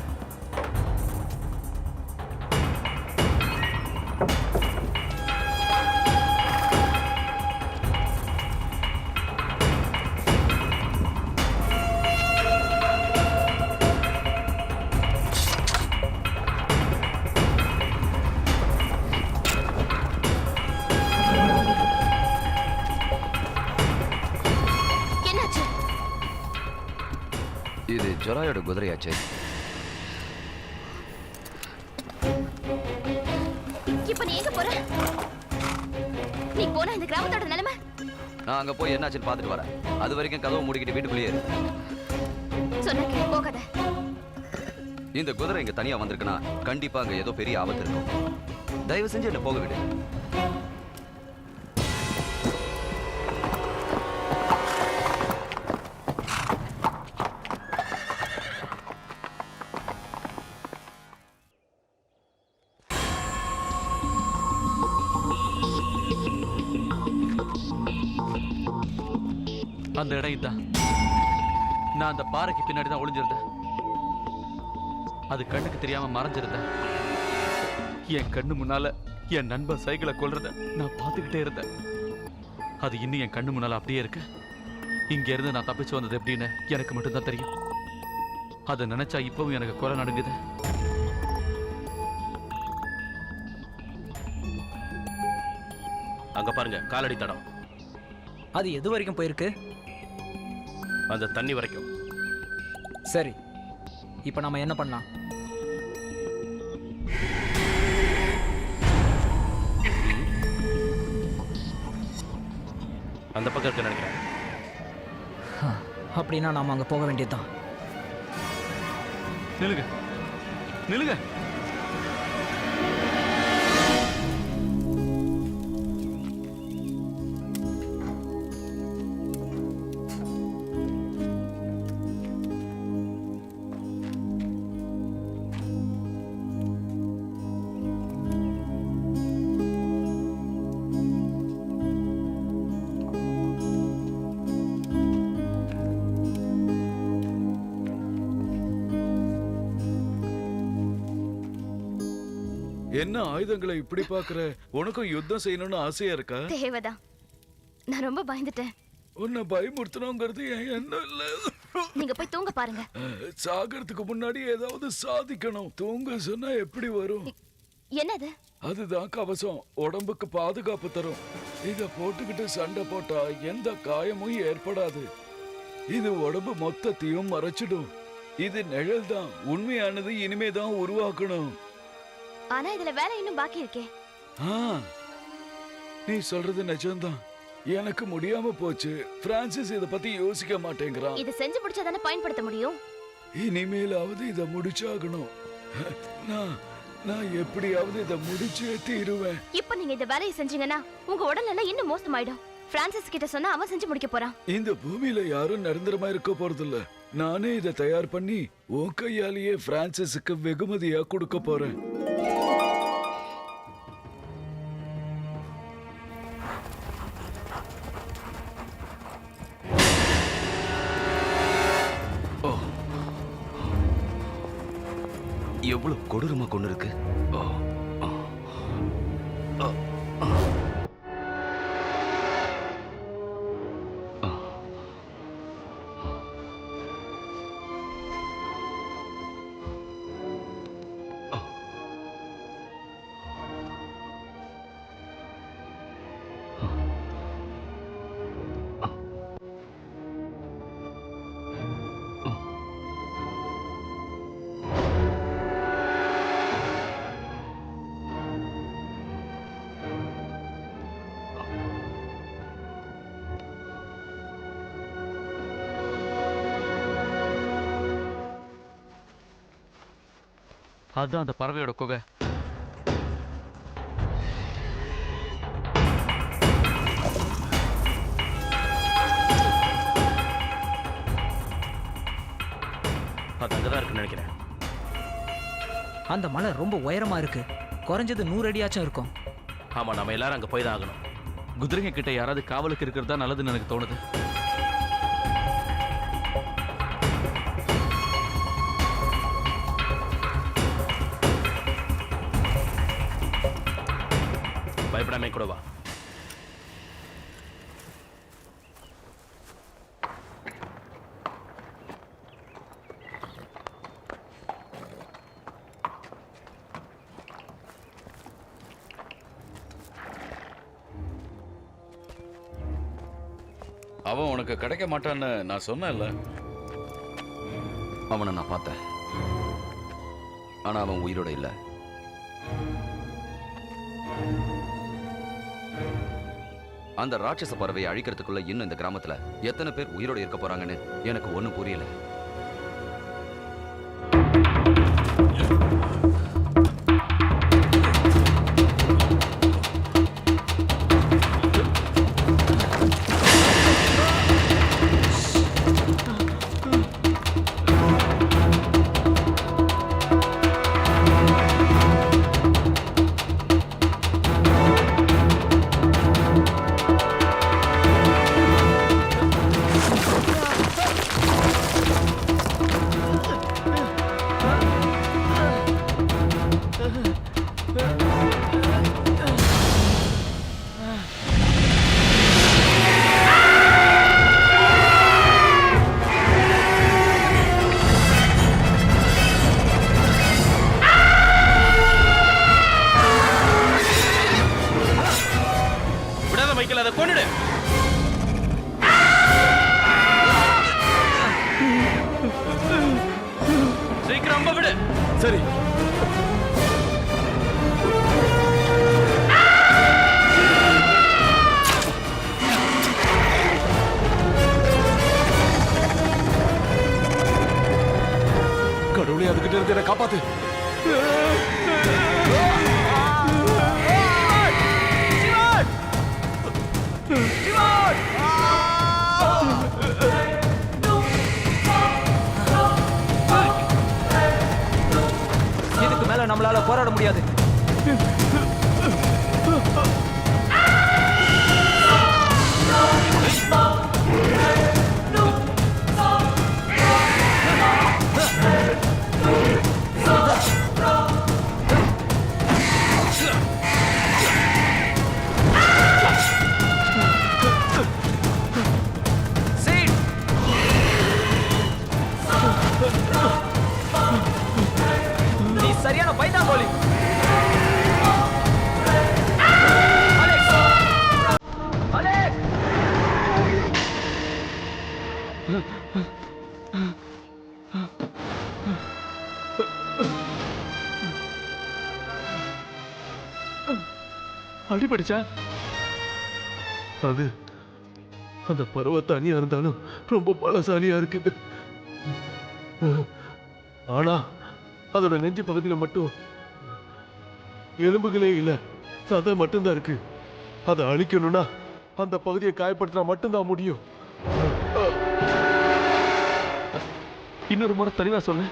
Speaker 5: என்னாச்சு?
Speaker 3: இது ஜொராயோட குதிரையாச்சே.
Speaker 5: இப்ப நீ எங்க போற? நீ போனா இந்த கிராமத்தோட நிலைமை?
Speaker 3: நான் அங்க போய் என்னாச்சுன்னு பார்த்துட்டு வரேன். அது வரைக்கும் கதவை மூடிக்கிட்டு வீட்டுக்குள்ளேயே இரு.
Speaker 5: சொன்ன கேளு, போகாத.
Speaker 3: இந்த குதிரை இங்க தனியா வந்திருக்குன்னா கண்டிப்பா அங்க ஏதோ பெரிய ஆபத்து இருக்கும். தயவு செஞ்சு என்ன போக விடு.
Speaker 1: அந்த இடம் இதுதான். நான் அந்த பாறைக்கு பின்னாடி தான் ஒளிஞ்சிருந்தேன். அது கண்ணுக்கு தெரியாம மறைஞ்சிருந்தேன். என் கண்ணு முன்னால என் நண்பன் சைக்கிளை கொல்றத நான் பார்த்துக்கிட்டே இருந்தேன். அது இன்னும் என் கண்ணு முன்னால அப்படியே இருக்கு. இங்க இருந்து நான் தப்பிச்சு வந்தது எப்படின்னு எனக்கு மட்டும்தான் தெரியும். அதை நினைச்சா இப்பவும் எனக்கு கொலை நடுங்குது.
Speaker 4: அங்க பாருங்க, காலடி தடம்.
Speaker 7: அது எது வரைக்கும் போயிருக்கு?
Speaker 4: அந்த தண்ணி வரைக்கும்.
Speaker 7: சரி, இப்போ நம்ம என்ன பண்ணலாம்?
Speaker 4: அந்த பக்கம் இருக்க நினைக்கிறேன்.
Speaker 7: அப்படின்னா நாம அங்க போக வேண்டியதுதான்.
Speaker 1: நிலுங்க, நிலுங்க.
Speaker 8: என்ன ஆயுதங்களை இப்படி பாக்குற? உனக்கும் யுத்தம் செய்யணும்னு ஆசையா இருக்கா?
Speaker 5: தேவைதான். நான் ரொம்ப பயந்துட்டேன்.
Speaker 8: உன்னை பயமுறுத்தணுங்கிறது என் எண்ணம் இல்ல.
Speaker 5: நீங்க போய் தூங்க பாருங்க.
Speaker 8: சாகிறதுக்கு முன்னாடி ஏதாவது சாதிக்கணும். தூங்க சொன்னா எப்படி வரும்?
Speaker 5: என்னது?
Speaker 8: அதுதான் கவசம். உடம்புக்கு பாதுகாப்பு தரும். இத போட்டுக்கிட்டு சண்டை போட்டா எந்த காயமும் ஏற்படாது. இது உடம்பு மொத்தத்தையும் மறைச்சிடும். இது நிழல் தான். உண்மையானது இனிமேதான் உருவாக்கணும்.
Speaker 5: ஆனா இதுல வேலை இன்னும் பாக்கி இருக்கே.
Speaker 8: நீ சொல்றது நிஜம்தான். எனக்கு முடியாம போச்சு. பிரான்சிஸ் இத பத்தி யோசிக்க மாட்டேங்கிறான்.
Speaker 5: இது செஞ்சு முடிச்சாதானே பயன்படுத்த முடியும்.
Speaker 8: இனிமேலாவது இத முடிச்சாகணும். நான் எப்படியாவது இத முடிச்சே தீருவேன்.
Speaker 5: இப்ப நீங்க இந்த வேலையை செஞ்சீங்கன்னா உங்க உடல்நிலை இன்னும் மோசமாயிடும். பிரான்சிஸ் கிட்ட சொன்னா அவன் செஞ்சு முடிக்க போறான்.
Speaker 8: இந்த பூமியில யாரும் நிரந்தரமா இருக்க போறதில்ல. நானே இதை தயார் பண்ணி உன் கையாலேயே பிரான்சிஸுக்கு வெகுமதியா கொடுக்க போறேன்.
Speaker 3: எவ்வளவு கொடூரமா கொண்டு இருக்கு.
Speaker 1: அதுதான் அந்த பறவையோட குகை.
Speaker 4: அது அங்கதான் இருக்குன்னு நினைக்கிறேன்.
Speaker 7: அந்த மலை ரொம்ப உயரமா இருக்கு. குறைஞ்சது 100 அடியாச்சும் இருக்கும்.
Speaker 4: ஆமா, நம்ம எல்லாரும் அங்க போய் தான் ஆகணும்.
Speaker 1: குதிரைங்க கிட்ட யாராவது காவலுக்கு இருக்கிறது தான் நல்லதுன்னு எனக்கு தோணுது.
Speaker 4: பயப்படாம கூட வா.
Speaker 6: அவன் உனக்கு கிடைக்க மாட்டான்னு நான் சொன்னேன்ல.
Speaker 3: அவனை நான் பார்த்தேன், ஆனா அவன் உயிரோட இல்லை. அந்த ராட்சச பறவையை அழிக்கிறதுக்குள்ள இன்னும் இந்த கிராமத்துல எத்தனை பேர் உயிரோட இருக்க போறாங்கன்னு எனக்கு ஒண்ணும் புரியல.
Speaker 4: விடாத மைக்கேல், அதை கொன்னுடு. சீக்கிரம் அம்ப விடு.
Speaker 2: சரி. கடவுளே, அதுகிட்ட இருந்து என்னை காப்பாத்து.
Speaker 7: இதுக்கு மேல நம்மளால போராட முடியாது. நீ சரியான பைதாங்கோலி.
Speaker 2: அடிபடிச்சா? அது அந்த பறவை தனியா இருந்தாலும் ரொம்ப பலசாலியா இருக்குது. ஆனா அதோட நெஞ்சு பகுதியில மட்டும் எலும்புகளே இல்ல, சதை மட்டும்தான் இருக்கு. அதை அழிக்கணும்னா அந்த பகுதியை காயப்படுத்தினா மட்டும்தான் முடியும். இன்னொரு முறை தெளிவா சொல்லு.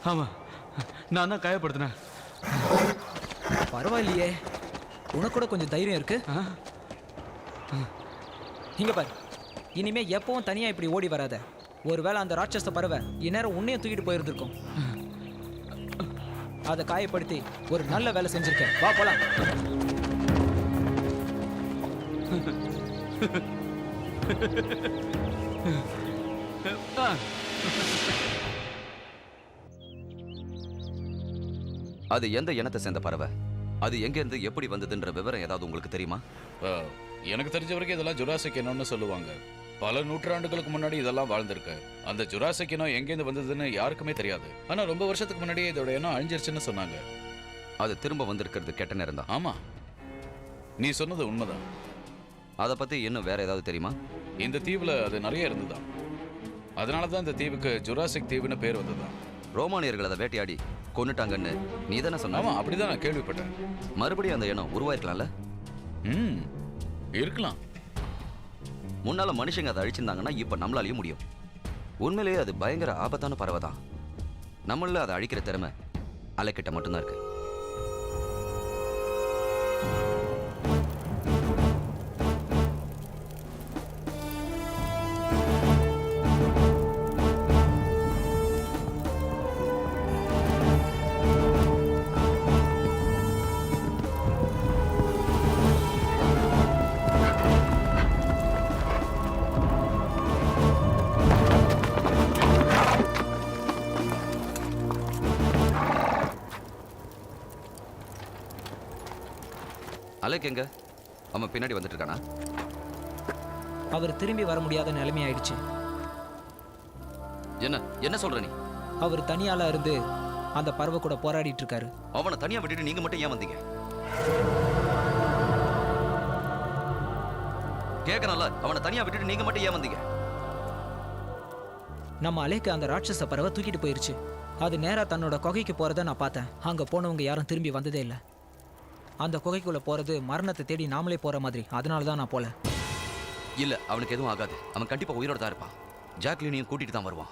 Speaker 1: ஆமா, நான் தான் காயப்படுத்தினேன்.
Speaker 7: பரவாயில்லையே, உனக்கு கூட கொஞ்சம் தைரியம் இருக்கு. இங்க பாரு, இனிமே எப்பவும் தனியா இப்படி ஓடி வராத. ஒருவேளை அந்த ராட்சச பறவை இந்நேரம் உன்னையும் தூக்கிட்டு போயிருந்திருக்கும். அதை காயப்படுத்தி ஒரு நல்ல வேலை செஞ்சிருக்க. வா போலாம்.
Speaker 3: அது எந்த இனத்தை சேர்ந்த பறவை? அது எங்கேருந்து எப்படி வந்ததுன்ற விவரம் ஏதாவது உங்களுக்கு தெரியுமா?
Speaker 6: எனக்கு தெரிஞ்ச வரைக்கும் இதெல்லாம் ஜுராசிக் இனம்னு சொல்லுவாங்க. பல நூற்றாண்டுகளுக்கு முன்னாடி இதெல்லாம் வாழ்ந்திருக்கு. அந்த ஜுராசிக் இனம் எங்கேருந்து வந்ததுன்னு யாருக்குமே தெரியாது. ஆனா ரொம்ப வருஷத்துக்கு முன்னாடியே இதோட இனம் அழிஞ்சிருச்சுன்னு சொன்னாங்க.
Speaker 3: அது திரும்ப வந்திருக்கிறது கெட்ட நேரம் தான்.
Speaker 6: ஆமா, நீ சொன்னது உண்மைதான்.
Speaker 3: அதை பத்தி இன்னும் வேற ஏதாவது தெரியுமா?
Speaker 6: இந்த தீவுல அது நிறைய இருந்துதான். அதனாலதான் இந்த தீவுக்கு ஜுராசிக் தீவுன்னு பேர் வந்ததுதான்.
Speaker 3: ரோமானியர்கள் அதை வேட்டையாடி கொன்னுட்டாங்கன்னு நீ தானே சொன்ன?
Speaker 6: ஆமா, அப்படிதான் நான் கேள்விப்பட்டேன்.
Speaker 3: மறுபடியும் அந்த இனம் உருவாயிருக்கலாம்ல?
Speaker 6: இருக்கலாம்.
Speaker 3: முன்னால மனுஷங்க அதை அழிச்சிருந்தாங்கன்னா இப்ப நம்மளாலையும் முடியும். உண்மையிலேயே அது பயங்கர ஆபத்தான பறவை தான். நம்மள அதை அழிக்கிற திறமை அலைக்கிட்ட மட்டும்தான் இருக்கு. அலைக் எங்க? அவன் பின்னாடி வந்துட்டு இருக்கானா?
Speaker 7: அவர் திரும்பி வர முடியாத நிலைமை ஆயிடுச்சு.
Speaker 3: என்ன என்ன சொல்ற நீ?
Speaker 7: அவர் தனியால இருந்து அந்த பறவை கூட போராடிட்டு இருக்காரு.
Speaker 3: அவனை தனியா விட்டுட்டு நீங்க மட்டும் ஏன் வந்தீங்க? கேட்கறல, அவனை தனியா விட்டுட்டு நீங்க மட்டும் ஏன் வந்தீங்க?
Speaker 7: நம்ம அலைக்கு அந்த ராட்சச பறவை தூக்கிட்டு போயிருச்சு. அது நேரா தன்னோட குகைக்கு போறதை நான் பார்த்தேன். அங்க போனவங்க யாரும் திரும்பி வந்ததே இல்லை. அந்த குகைக்குள்ள போறது மரணத்தை தேடி நாமளே போற மாதிரி. அதனால தான் நான் போல.
Speaker 3: இல்ல, அவனுக்கு எதுவும் ஆகாது. அவன் கண்டிப்பா உயிரோட தான் இருப்பான். ஜாக்லினையும் கூட்டிட்டு தான் வருவான்.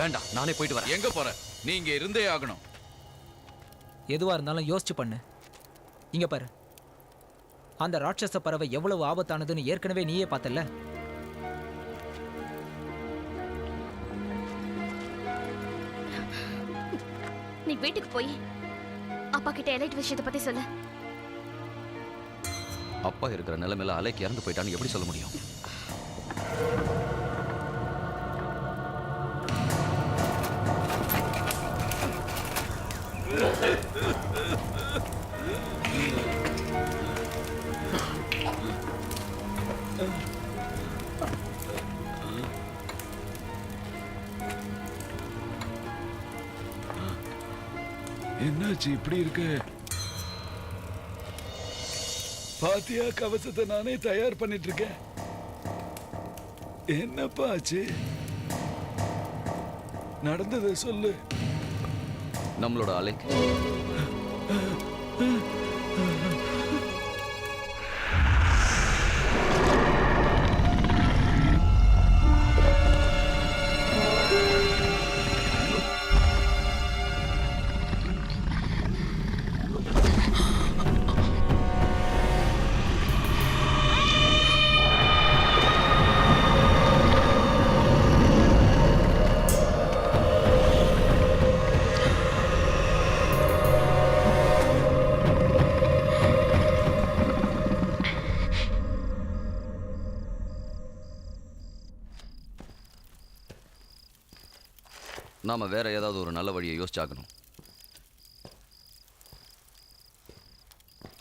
Speaker 3: வேண்டாம், நானே போயிட்டு வரேன்.
Speaker 6: எங்க போற? நீ இங்க இருந்தே ஆகணும்.
Speaker 7: எதுவா இருந்தாலும் யோசிச்சு பண்ணு. இங்க பாரு, அந்த ராட்சச பறவை எவ்வளவு ஆபத்தானதுன்னு ஏற்கனவே நீயே பார்த்தல.
Speaker 5: நீ வீட்டுக்கு போய் அப்பா கிட்ட எலைட் விஷயத்தை பத்தி சொல்லு.
Speaker 3: அப்பா இருக்கிற நிலைமையில அலைக்கு இறந்து போயிட்டான்னு எப்படி சொல்ல முடியும்?
Speaker 8: என்னாச்சு இப்படி இருக்கு? பாத்தியா, கவசத்தை நானே தயார் பண்ணிட்டு இருக்கேன். என்னப்பா ஆச்சு? நடந்ததை சொல்லு.
Speaker 3: நம்மளோட அலைக்கு நாம வேற ஏதாவது ஒரு நல்ல வழியை யோசிச்சாகணும்.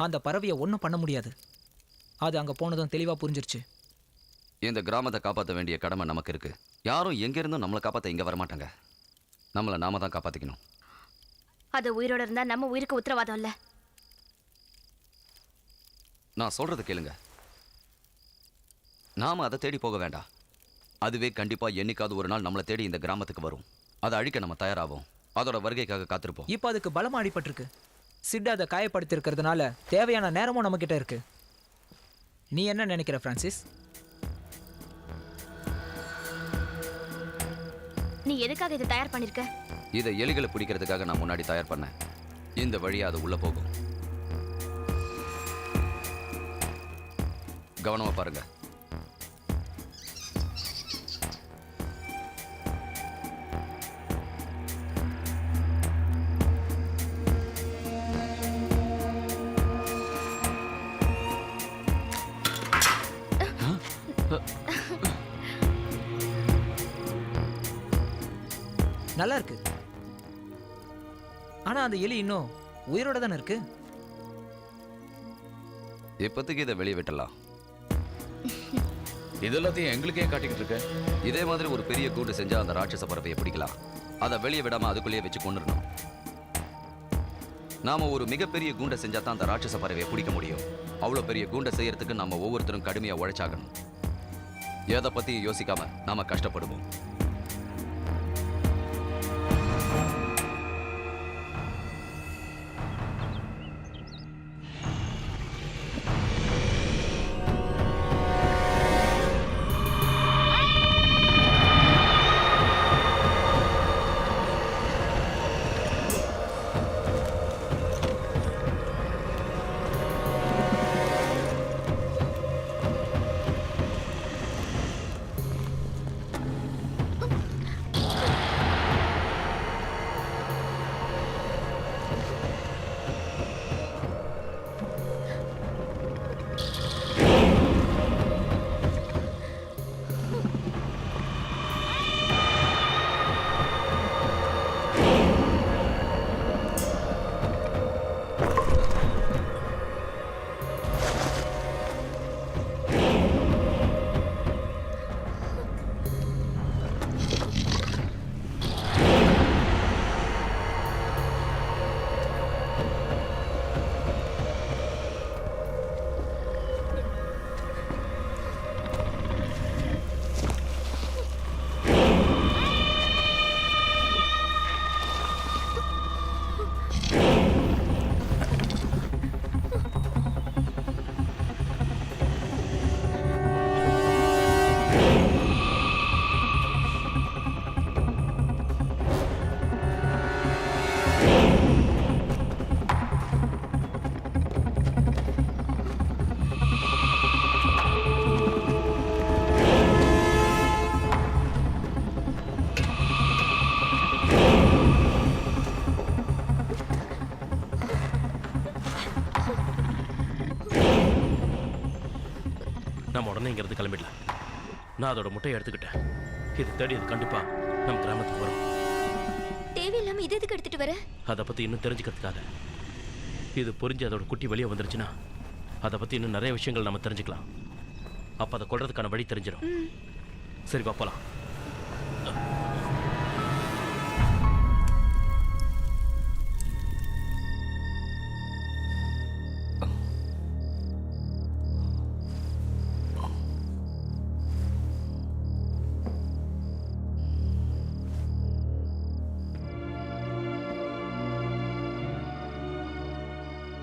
Speaker 7: அந்த பறவையை ஒன்றும் பண்ண முடியாது. அது அங்க போனதும் தெளிவா புரிஞ்சிருச்சு.
Speaker 3: இந்த கிராமத்தை காப்பாற்ற வேண்டிய கடமை நமக்கு இருக்கு. யாரும் எங்க இருந்தும் நம்மளை காப்பாற்ற இங்க வரமாட்டாங்க. நம்மளை நாம தான் காப்பாத்திக்கணும்.
Speaker 5: அது உயிரோட இருந்தா நம்ம உயிருக்கு உத்தரவாதம் இல்ல.
Speaker 3: நான் சொல்றது கேளுங்க. நாம அதை தேடி போக வேண்டாம். அதுவே கண்டிப்பா என்னைக்காவது ஒரு நாள் நம்மளை தேடி இந்த கிராமத்துக்கு வரும். அதை அழிக்க நம்ம தயாராகும். அதோட வருகைக்காக காத்திருப்போம்.
Speaker 7: இப்போ அதுக்கு பலமா அடிபட்டிருக்கு. சிட் அதை காயப்படுத்தி இருக்கிறதுனால தேவையான நேரமும் நம்ம கிட்ட இருக்கு. நீ என்ன நினைக்கிற பிரான்சிஸ்?
Speaker 5: நீ நீ எதுக்காக இதை தயார் பண்ணிருக்க?
Speaker 3: இதை எலிகளை பிடிக்கிறதுக்காக நான் முன்னாடி தயார் பண்ணேன். இந்த வழியா அது உள்ள போகும். கவனமா பாருங்க.
Speaker 7: நல்லா இருக்கு. ஆனா அந்த எலி இன்னும் உயிரோட தானே இருக்கு.
Speaker 3: இப்போதைக்கு இதை வெளியே விட்டலாம்.
Speaker 6: இதெல்லாத்தையும் எங்களுக்கே காட்டிக்கிட்டு இருக்க.
Speaker 3: இதே மாதிரி ஒரு பெரிய கூண்டு செஞ்சா அந்த ராட்சச பறவையை பிடிக்கலாம். அதை வெளியே விடாம அதுக்குள்ளேயே வச்சு கொண்டுடணும். நாம ஒரு மிகப்பெரிய கூண்டை செஞ்சா தான் அந்த ராட்சச பறவையை பிடிக்க முடியும். அவ்வளோ பெரிய கூண்டை செய்யறதுக்கு நம்ம ஒவ்வொருத்தரும் கடுமையா உழைச்சாகணும். எதை பத்தி யோசிக்காம நாம கஷ்டப்படுவோம்.
Speaker 4: நம்ம உடனே இங்கிருந்து கிளம்பிடலாம். நான் அதோட முட்டையை எடுத்துக்கிட்டேன். இது தேடி அது கண்டிப்பா நம்ம கிராமத்துக்கு வரும்.
Speaker 5: தேவையில்லாம இது எதுக்கு எடுத்துட்டு வர?
Speaker 4: அதை பத்தி இன்னும் தெரிஞ்சுக்கிறதுக்காக. இது புரிஞ்சு அதோட குட்டி வெளியே வந்துருச்சுன்னா அதை பத்தி இன்னும் நிறைய விஷயங்கள் நம்ம தெரிஞ்சுக்கலாம். அப்ப அதை கொள்றதுக்கான வழி தெரிஞ்சிடும். சரி வா போலாம்.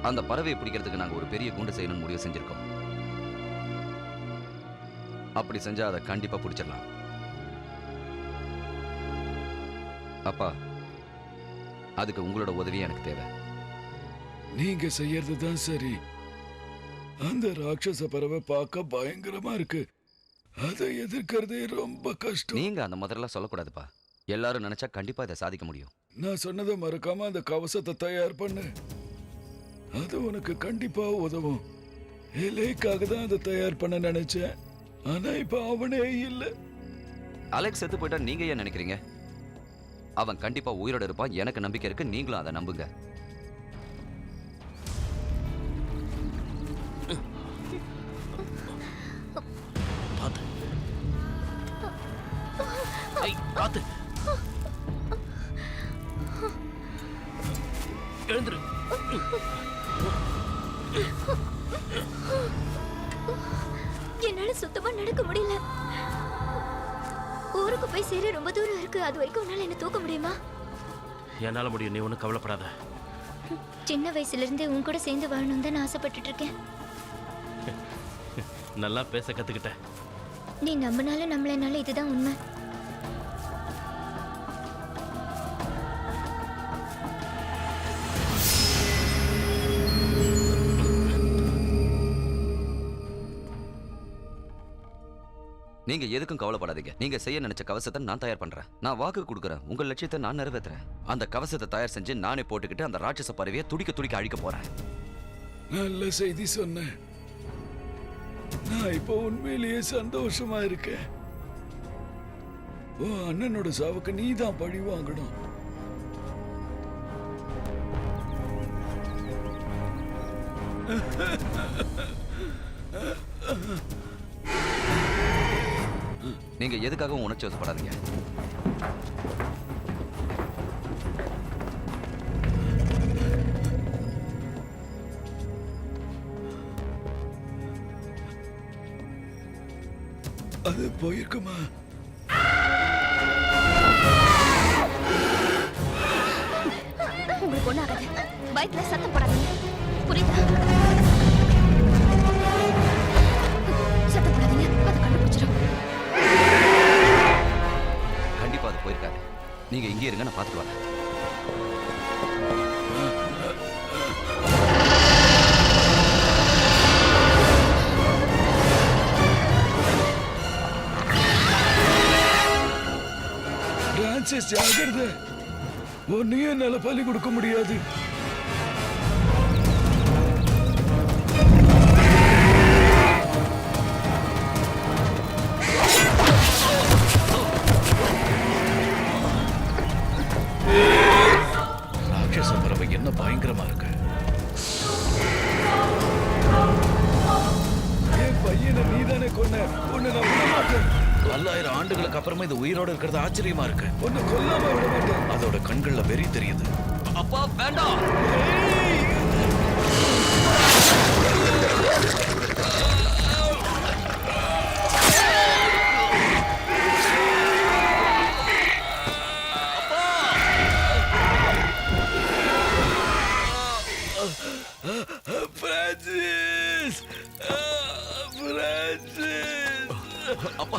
Speaker 3: அந்த பறவையை பிடிக்கிறதுக்கு நாங்க ஒரு பெரிய கூண்டு செய்யணும்னு முடிவு செஞ்சிருக்கோம். அப்படி செஞ்சா அதை கண்டிப்பா பிடிச்சிடலாம். அப்பா, அதுக்கு உங்களோட உதவி எனக்கு தேவை.
Speaker 8: நீங்க செய்யறது தான் சரி. அந்த ராட்சச பறவை பார்க்க பயங்கரமா இருக்கு. அதை எதிர்க்கிறதே ரொம்ப கஷ்டம்.
Speaker 3: நீங்க அந்த மாதிரிலாம் சொல்லக்கூடாதுப்பா. எல்லாரும் நினைச்சா கண்டிப்பா இதை சாதிக்க முடியும்.
Speaker 8: நான் சொன்னதை மறக்காம அந்த கவசத்தை தயார் பண்ணு. அது உனக்கு கண்டிப்பா உதவும். இலைக்காக தான் அதை தயார் பண்ண நினைச்சேன். ஆனா இப்ப அவனே இல்ல.
Speaker 3: அலெக்ஸ் செத்து போயிட்டா நீங்க ஏன் நினைக்கிறீங்க? அவன் கண்டிப்பா உயிரோட இருப்பான். எனக்கு நம்பிக்கை இருக்கு. நீங்களும் அதை நம்புங்க.
Speaker 4: பாத்து எழுந்துரு.
Speaker 5: என்னால சுத்தமா நடக்க முடியல. ஊருக்கு போய் சேர ரொம்ப தூரம் இருக்கு. அது வரைக்கும் உன்னால என்ன தூக்க முடியுமா?
Speaker 4: என்னால முடியும். நீ ஒன்றும் கவலைப்படாத.
Speaker 5: சின்ன வயசுல இருந்தே உன் கூட சேர்ந்து வாழணும் தான் ஆசைப்பட்டுட்டு இருக்கேன்.
Speaker 4: நல்லா பேச கத்துக்கிட்ட.
Speaker 5: நீ நம்பினாலும் நம்மளனால இதுதான் உண்மை.
Speaker 3: நீங்க எதுக்கும் கவலைப்படாதீங்க. நீங்க செய்ய நினைச்ச கவசத்தை நான் தயார் பண்றேன். நான் வாக்கு கொடுக்குறேன். உங்க லட்சியத்தை நான் நிறைவேற்றுறேன். அந்த கவசத்தை தயார் செஞ்சு நானே போட்டுக்கிட்டு அந்த ராட்சச பறவையை துடிக்க துடிக்க அழிக்க போறேன்.
Speaker 8: நல்ல செய்தி சொன்னேன். நான் இப்போ உண்மையிலேயே சந்தோஷமா இருக்கேன். ஓ அண்ணனோட சாவுக்கு நீ தான் பழி வாங்கணும்.
Speaker 3: நீங்க எதுக்காகவும் உணர்ச்சி வசப்படாதீங்க.
Speaker 8: அது போயிருக்குமா?
Speaker 5: உங்களுக்கு ஒண்ணு ஆகாது. பயத்துல சத்தம் போடாதீங்க. புரியுதா? சத்தம் போடாதீங்க. அது கண்டுபிடிச்சிடும்.
Speaker 3: கண்டிப்பா அது போயிருக்காரு. நீங்க இங்கே இருங்க, நான் பார்த்துட்டு வரேன்.
Speaker 8: பிரான்சிஸ் ஜாகிரதை. ஒன்னையும் என்னால பலி கொடுக்க முடியாது.
Speaker 6: ராட்சச பறவை என்ன பயங்கரமா இருக்கு.
Speaker 8: என் பையனை நீதானே கொன்ன. உன்னை நான் விட மாட்டேன்.
Speaker 6: 1000 ஆண்டுகளுக்கு அப்புறமா இது உயிரோட இருக்கிறது ஆச்சரியமா இருக்கு.
Speaker 8: உன்னை கொல்லாம விட மாட்டேன்.
Speaker 6: அதோட கண்கள்ல வெறி தெரியுது.
Speaker 3: அப்பா வேண்டாம்.
Speaker 8: பிரான்சிஸ்,
Speaker 3: அப்பா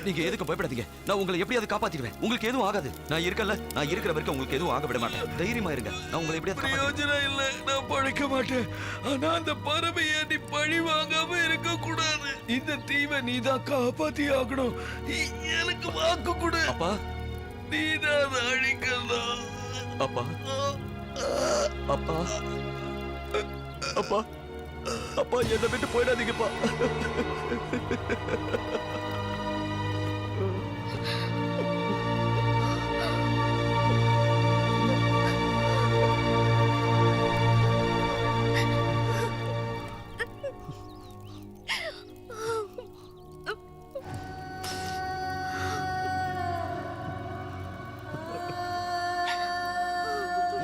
Speaker 3: நீங்க எதுக்கு பயப்படாதீங்க. நான் உங்களை எப்படியாவது காப்பாத்திடுவேன். உங்களுக்கு எதுவும் ஆகாது. நான் இருக்கல. நான் இருக்கிற வரைக்கும் உங்களுக்கு எதுவும் ஆக விட மாட்டேன். தைரியமா இருங்க. நான் உங்களை எப்படியாவது
Speaker 8: பிரயோஜனம் இல்லை. நான் பழைக்க மாட்டேன். ஆனா அந்த பறவையை நீ பழி வாங்காம இருக்க கூடாது. இந்த தீவை நீதான் காப்பாத்தி ஆகணும். எனக்கு வாக்கு கொடு.
Speaker 3: அப்பா
Speaker 8: நீதான் அதை அழிக்கலாம்.
Speaker 3: அப்பா அப்பா அப்பா அப்பா என்னை விட்டு போயிடாதீங்கப்பா.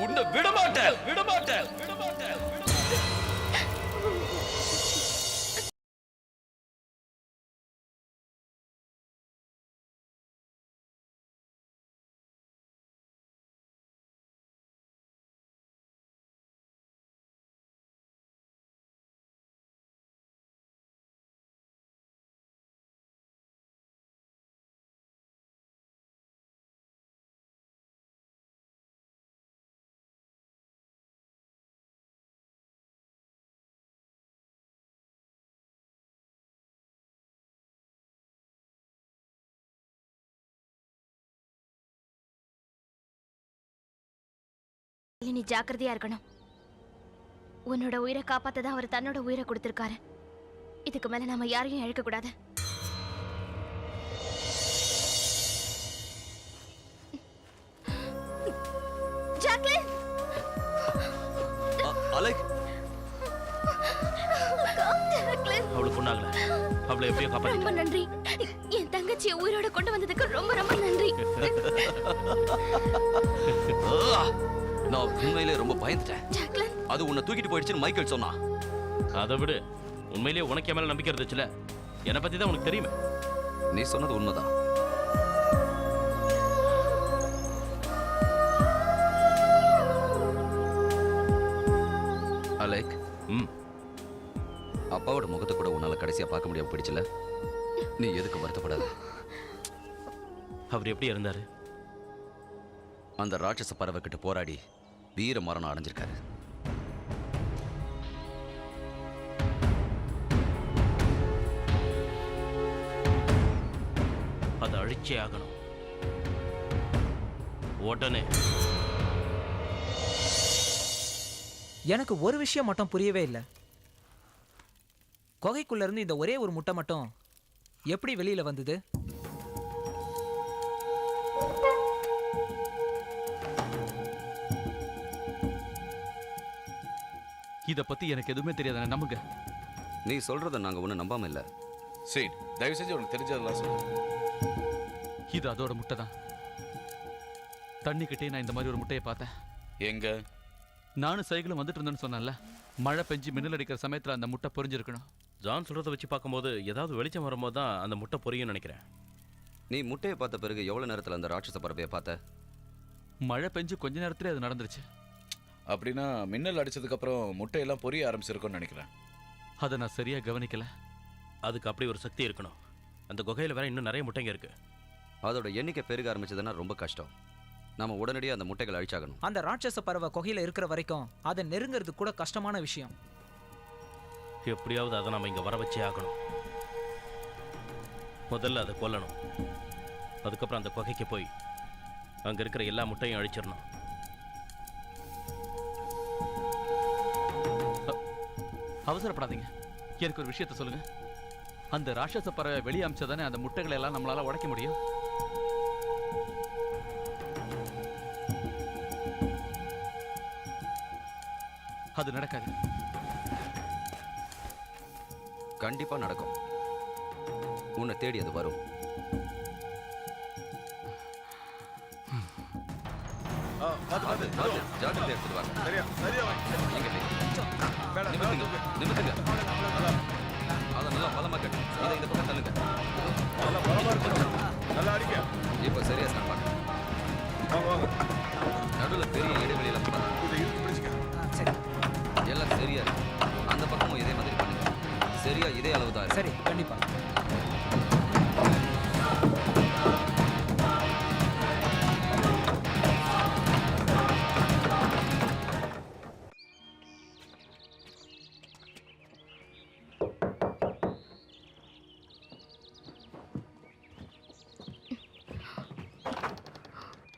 Speaker 6: உன்னை விடமாட்டேன், விடமாட்டேன், விடமாட்டேன்.
Speaker 5: நீ ஜாக்கிரதையா இருக்கணும். உன்னோட உயிரை காப்பாத்ததான் அவர் தன்னோட உயிரை கொடுத்திருக்காரு. இதுக்கு மேல நாம யாரையும் இழக்க கூடாது. ஜாக்லின்,
Speaker 3: அலெக்,
Speaker 5: ஜாக்லின்,
Speaker 4: அவளுக்கு ஒண்ணாகல. அவளை எப்படியோ
Speaker 5: ரொம்ப
Speaker 4: காப்பாத்திட்டேன்.
Speaker 5: நன்றி. என் தங்கச்சியை உயிரோட கொண்டு வந்ததுக்கு ரொம்ப ரொம்ப நன்றி.
Speaker 3: நான் உண்மையிலே ரொம்ப பயந்துட்டேன்.
Speaker 5: ஜாக்லின்,
Speaker 3: அது உன்னை தூக்கிட்டு போயிடுச்சுன்னு மைக்கேல் சொன்னா.
Speaker 4: அதை விடு. உண்மையிலேயே உனக்கு என் மேல நம்பிக்கை இருந்துச்சுல. என்னை பத்தி தான் உனக்கு தெரியுமே.
Speaker 3: நீ சொன்னது உண்மைதான். அலெக், அப்பாவோட முகத்தை கூட உன்னால கடைசியா பார்க்க முடியாம போயிடுச்சுல. நீ எதுக்கு வருத்தப்படாத.
Speaker 4: அவர் எப்படி இருந்தாரு?
Speaker 3: அந்த ராட்சச பறவை கிட்ட போராடி வீர மரணம் அடைஞ்சிருக்காரு.
Speaker 4: வச்சே ஆகணும். உடனே.
Speaker 7: எனக்கு ஒரு விஷயம் மட்டும் புரியவே இல்லை. குகைக்குள்ள இருந்து இந்த ஒரே ஒரு முட்டை மட்டும் எப்படி வெளியில வந்தது?
Speaker 6: இத பத்தி எனக்கு எதுவுமே தெரியாத நம்புங்க.
Speaker 3: நீ சொல்றத நாங்க ஒன்றும் நம்பாம இல்லை.
Speaker 9: சரி, தயவு செஞ்சு உனக்கு தெரிஞ்சதெல்லாம் சொல்லு.
Speaker 6: இது அதோட முட்டை தான். தண்ணிக்கிட்டே நான் இந்த மாதிரி ஒரு முட்டையை பார்த்தேன்.
Speaker 9: எங்க?
Speaker 6: நானும் சைக்கிளும் வந்துட்டு இருந்தேன்னு சொன்னேன்ல, மழை பெஞ்சு மின்னல் அடிக்கிற சமயத்தில் அந்த முட்டை பொரிஞ்சிருக்கணும்.
Speaker 4: ஜான் சொல்றதை வச்சு பார்க்கும்போது ஏதாவது வெளிச்சம் வரும்போது தான் அந்த முட்டை பொரியும் நினைக்கிறேன்.
Speaker 3: நீ முட்டையை பார்த்த பிறகு எவ்வளவு நேரத்தில் அந்த ராட்சச பறவையை பார்த்த?
Speaker 6: மழை பெஞ்சு கொஞ்ச நேரத்திலே அது நடந்துருச்சு.
Speaker 9: அப்படின்னா மின்னல் அடிச்சதுக்கு அப்புறம் முட்டையெல்லாம் பொரிய ஆரம்பிச்சிருக்கும்னு நினைக்கிறேன்.
Speaker 6: அதை நான் சரியா கவனிக்கல.
Speaker 4: அதுக்கு அப்படி ஒரு சக்தி இருக்கணும். அந்த குகையில் வேற இன்னும் நிறைய முட்டைங்க இருக்கு.
Speaker 3: அதோட எண்ணிக்கை பெருக ஆரம்பிச்சதுன்னா ரொம்ப கஷ்டம். நாம உடனடியாக அந்த முட்டைகளை அழிச்சாகணும்.
Speaker 7: அந்த ராட்சச பறவை குகையில இருக்கிற வரைக்கும் அதை நெருங்கிறது கூட கஷ்டமான விஷயம்.
Speaker 4: எப்படியாவது அதை நம்ம இங்க வர வச்சே ஆகணும். முதல்ல அதை கொல்லணும். அதுக்கப்புறம் அந்த குகைக்கு போய் அங்க இருக்கிற எல்லா முட்டையும் அழிச்சிடணும்.
Speaker 6: அவசரப்படாதீங்க. எனக்கு ஒரு விஷயத்த சொல்லுங்க. அந்த ராட்சச பறவை வெளியே அமிச்சதானே அந்த முட்டைகளை எல்லாம் நம்மளால உடைக்க முடியும்? அது நடக்காது.
Speaker 3: கண்டிப்பா நடக்கும். உன்னை தேடி அது வரும். ஜாக்கிரதை எடுத்துட்டு வாங்க. இங்க நிமித்துங்க. அதை நல்லா பலமா கட்டு. இதை இந்த பக்கம் தள்ளுங்க. இப்ப சரியா சாப்பாடு. நடுவில் பெரிய இடைவெளியெல்லாம்
Speaker 7: சரி
Speaker 3: எல்லாம் சரியா இருக்கு. அந்த பக்கமும் இதே மாதிரி பண்ணுங்க. சரியா இதே அளவு தான்.
Speaker 7: சரி, கண்டிப்பா.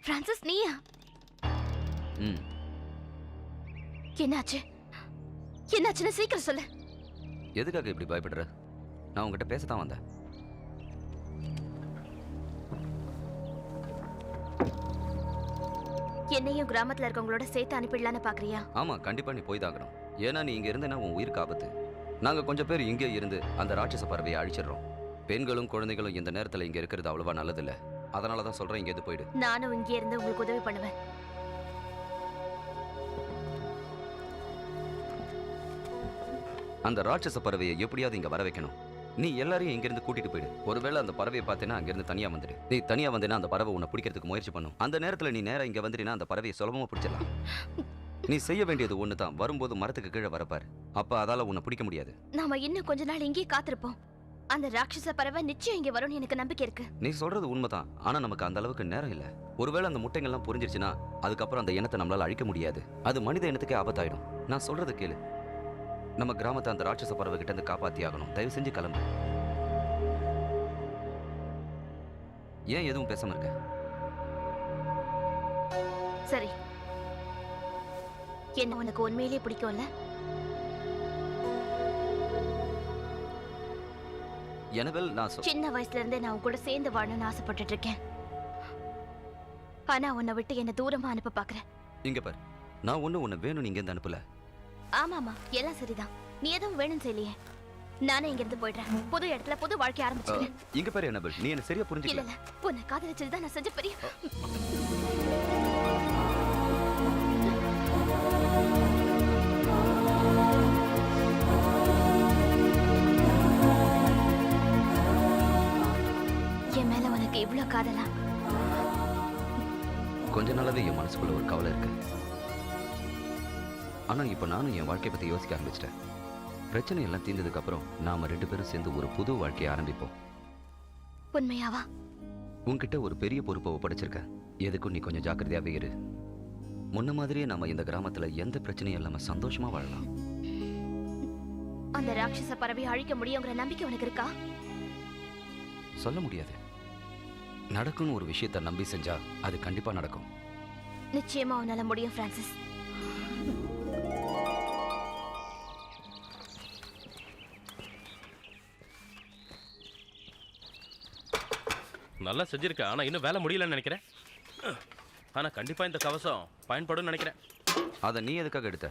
Speaker 5: பிரான்சிஸ், நீயா?
Speaker 3: ம்.
Speaker 5: என்னாச்சு? என்னாச்சுன்னு சீக்கிரம் சொல்லு.
Speaker 3: எதுக்காக இப்படி பயப்படுற? நான் உங்ககிட்ட பேசத்தான் வந்தேன்.
Speaker 5: என்னையும் கிராமத்துல இருக்கவங்களோட சேர்த்து அனுப்பிடலான்னு பாக்குறியா?
Speaker 3: ஆமா, கண்டிப்பா நீ போய் தாகணும். ஏன்னா நீ இங்க இருந்தேன்னா உன் உயிருக்கு ஆபத்து. நாங்க கொஞ்சம் பேர் இங்கே இருந்து அந்த ராட்சச பறவையை அழிச்சிடுறோம். பெண்களும் குழந்தைகளும் இந்த நேரத்துல இங்க இருக்கிறது அவ்வளவா நல்லதில்ல. அதனாலதான் சொல்றேன், இங்க போயிடு.
Speaker 5: நானும் இங்கே இருந்து உங்களுக்கு உதவி பண்ணுவேன்.
Speaker 3: அந்த ராட்சச பறவையை எப்படியாவது இங்க வர வைக்கணும். நீ எல்லாரையும் இங்கிருந்து கூட்டிட்டு போயிடு. ஒருவேளை அந்த பறவையை பார்த்தேன்னா அங்கிருந்து தனியா வந்துடு. நீ தனியா வந்தேன்னா அந்த பறவை உன்னை பிடிக்கிறதுக்கு முயற்சி பண்ணும். அந்த நேரத்துல நீ நேரா இங்க வந்துட்டீங்கன்னா அந்த பறவையை சுலபமா பிடிச்சிடலாம். நீ செய்ய வேண்டியது ஒண்ணுதான். வரும்போது மரத்துக்கு கீழே வரப்பாரு. அப்ப அதால உன்னை பிடிக்க முடியாது.
Speaker 5: நாம இன்னும் கொஞ்ச நாள் இங்கே காத்திருப்போம். அந்த ராட்சச பறவை நிச்சயம் இங்க வரும்னு எனக்கு நம்பிக்கை இருக்கு.
Speaker 3: நீ சொல்றது உண்மைதான். ஆனா நமக்கு அந்த அளவுக்கு நேரம் இல்ல. ஒருவேளை அந்த முட்டைங்கள்லாம் புரிஞ்சிருச்சுன்னா அதுக்கப்புறம் அந்த இனத்தை நம்மளால அழிக்க முடியாது. அது மனித இனத்துக்கே ஆபத்தாயிடும். நான் சொல்றது கேளு. நம்ம கிராமத்தை அந்த ராட்சச பறவை கிட்ட இருந்து காப்பாத்தி ஆகணும். தயவு செஞ்சு கிளம்பு. ஏன் எதுவும் பேசாம இருக்க?
Speaker 5: சரி, என்ன உனக்கு உண்மையிலேயே பிடிக்கும்ல?
Speaker 3: எனவெல், நான்
Speaker 5: சின்ன வயசுல இருந்தே நான் உன் கூட சேர்ந்து வாழணும்னு ஆசைப்பட்டுட்டு இருக்கேன். ஆனா உன்னை விட்டு என்ன தூரமா அனுப்ப பாக்குறேன்.
Speaker 3: இங்க பாரு, நான் உன்னை வேணும் இங்க இருந்து அனுப்பல.
Speaker 5: ஆமாமா, எல்லாம் சரிதான். நீ எதுவும் வேணும்னு செய்யலையே. நானே இங்க இருந்து போயிடுறேன். புது இடத்துல புது வாழ்க்கை ஆரம்பிச்சுக்கிறேன்.
Speaker 3: இங்க பாரு எனவெல், நீ என்ன சரியா
Speaker 5: இல்ல
Speaker 3: புரிஞ்சுக்கல.
Speaker 5: இல்ல, உன்னை காதலிச்சதுதான் நான் செஞ்ச பெரிய. என் மேல உனக்கு இவ்வளவு காதலா?
Speaker 3: கொஞ்ச நாளாவே என் மனசுக்குள்ள ஒரு கவலை இருக்கு. ஆனா இப்ப நானும் என் வாழ்க்கையை பத்தி யோசிக்க ஆரம்பிச்சிட்டேன். பிரச்சனை எல்லாம் தீர்ந்ததுக்கு அப்புறம் நாம 2 பேரும் சேர்ந்து ஒரு புது வாழ்க்கையை ஆரம்பிப்போம்.
Speaker 5: உண்மையாவா?
Speaker 3: உன்கிட்ட ஒரு பெரிய பொறுப்பை ஒப்படைச்சிருக்க. எதுக்கும் நீ கொஞ்சம் ஜாக்கிரதையாவே இரு. முன்ன மாதிரியே நாம இந்த கிராமத்துல எந்த பிரச்சனையும் இல்லாம சந்தோஷமா வாழலாம்.
Speaker 5: அந்த ராட்சச பறவையை அழிக்க முடியுங்கிற நம்பிக்கை உனக்கு இருக்கா?
Speaker 3: சொல்ல முடியாது. நடக்கும்னு ஒரு விஷயத்தை நம்பி செஞ்சா அது கண்டிப்பா நடக்கும்.
Speaker 5: நிச்சயமா உன்னால முடியும் பிரான்சிஸ்.
Speaker 4: நல்லா செஞ்சிருக்க, ஆனா இன்னும் வேலை முடியலன்னு நினைக்கிறேன். ஆனா கண்டிப்பா இந்த கவசம் பயன்படும் நினைக்கிறேன்.
Speaker 3: அதை நீ எதுக்காக எடுத்த?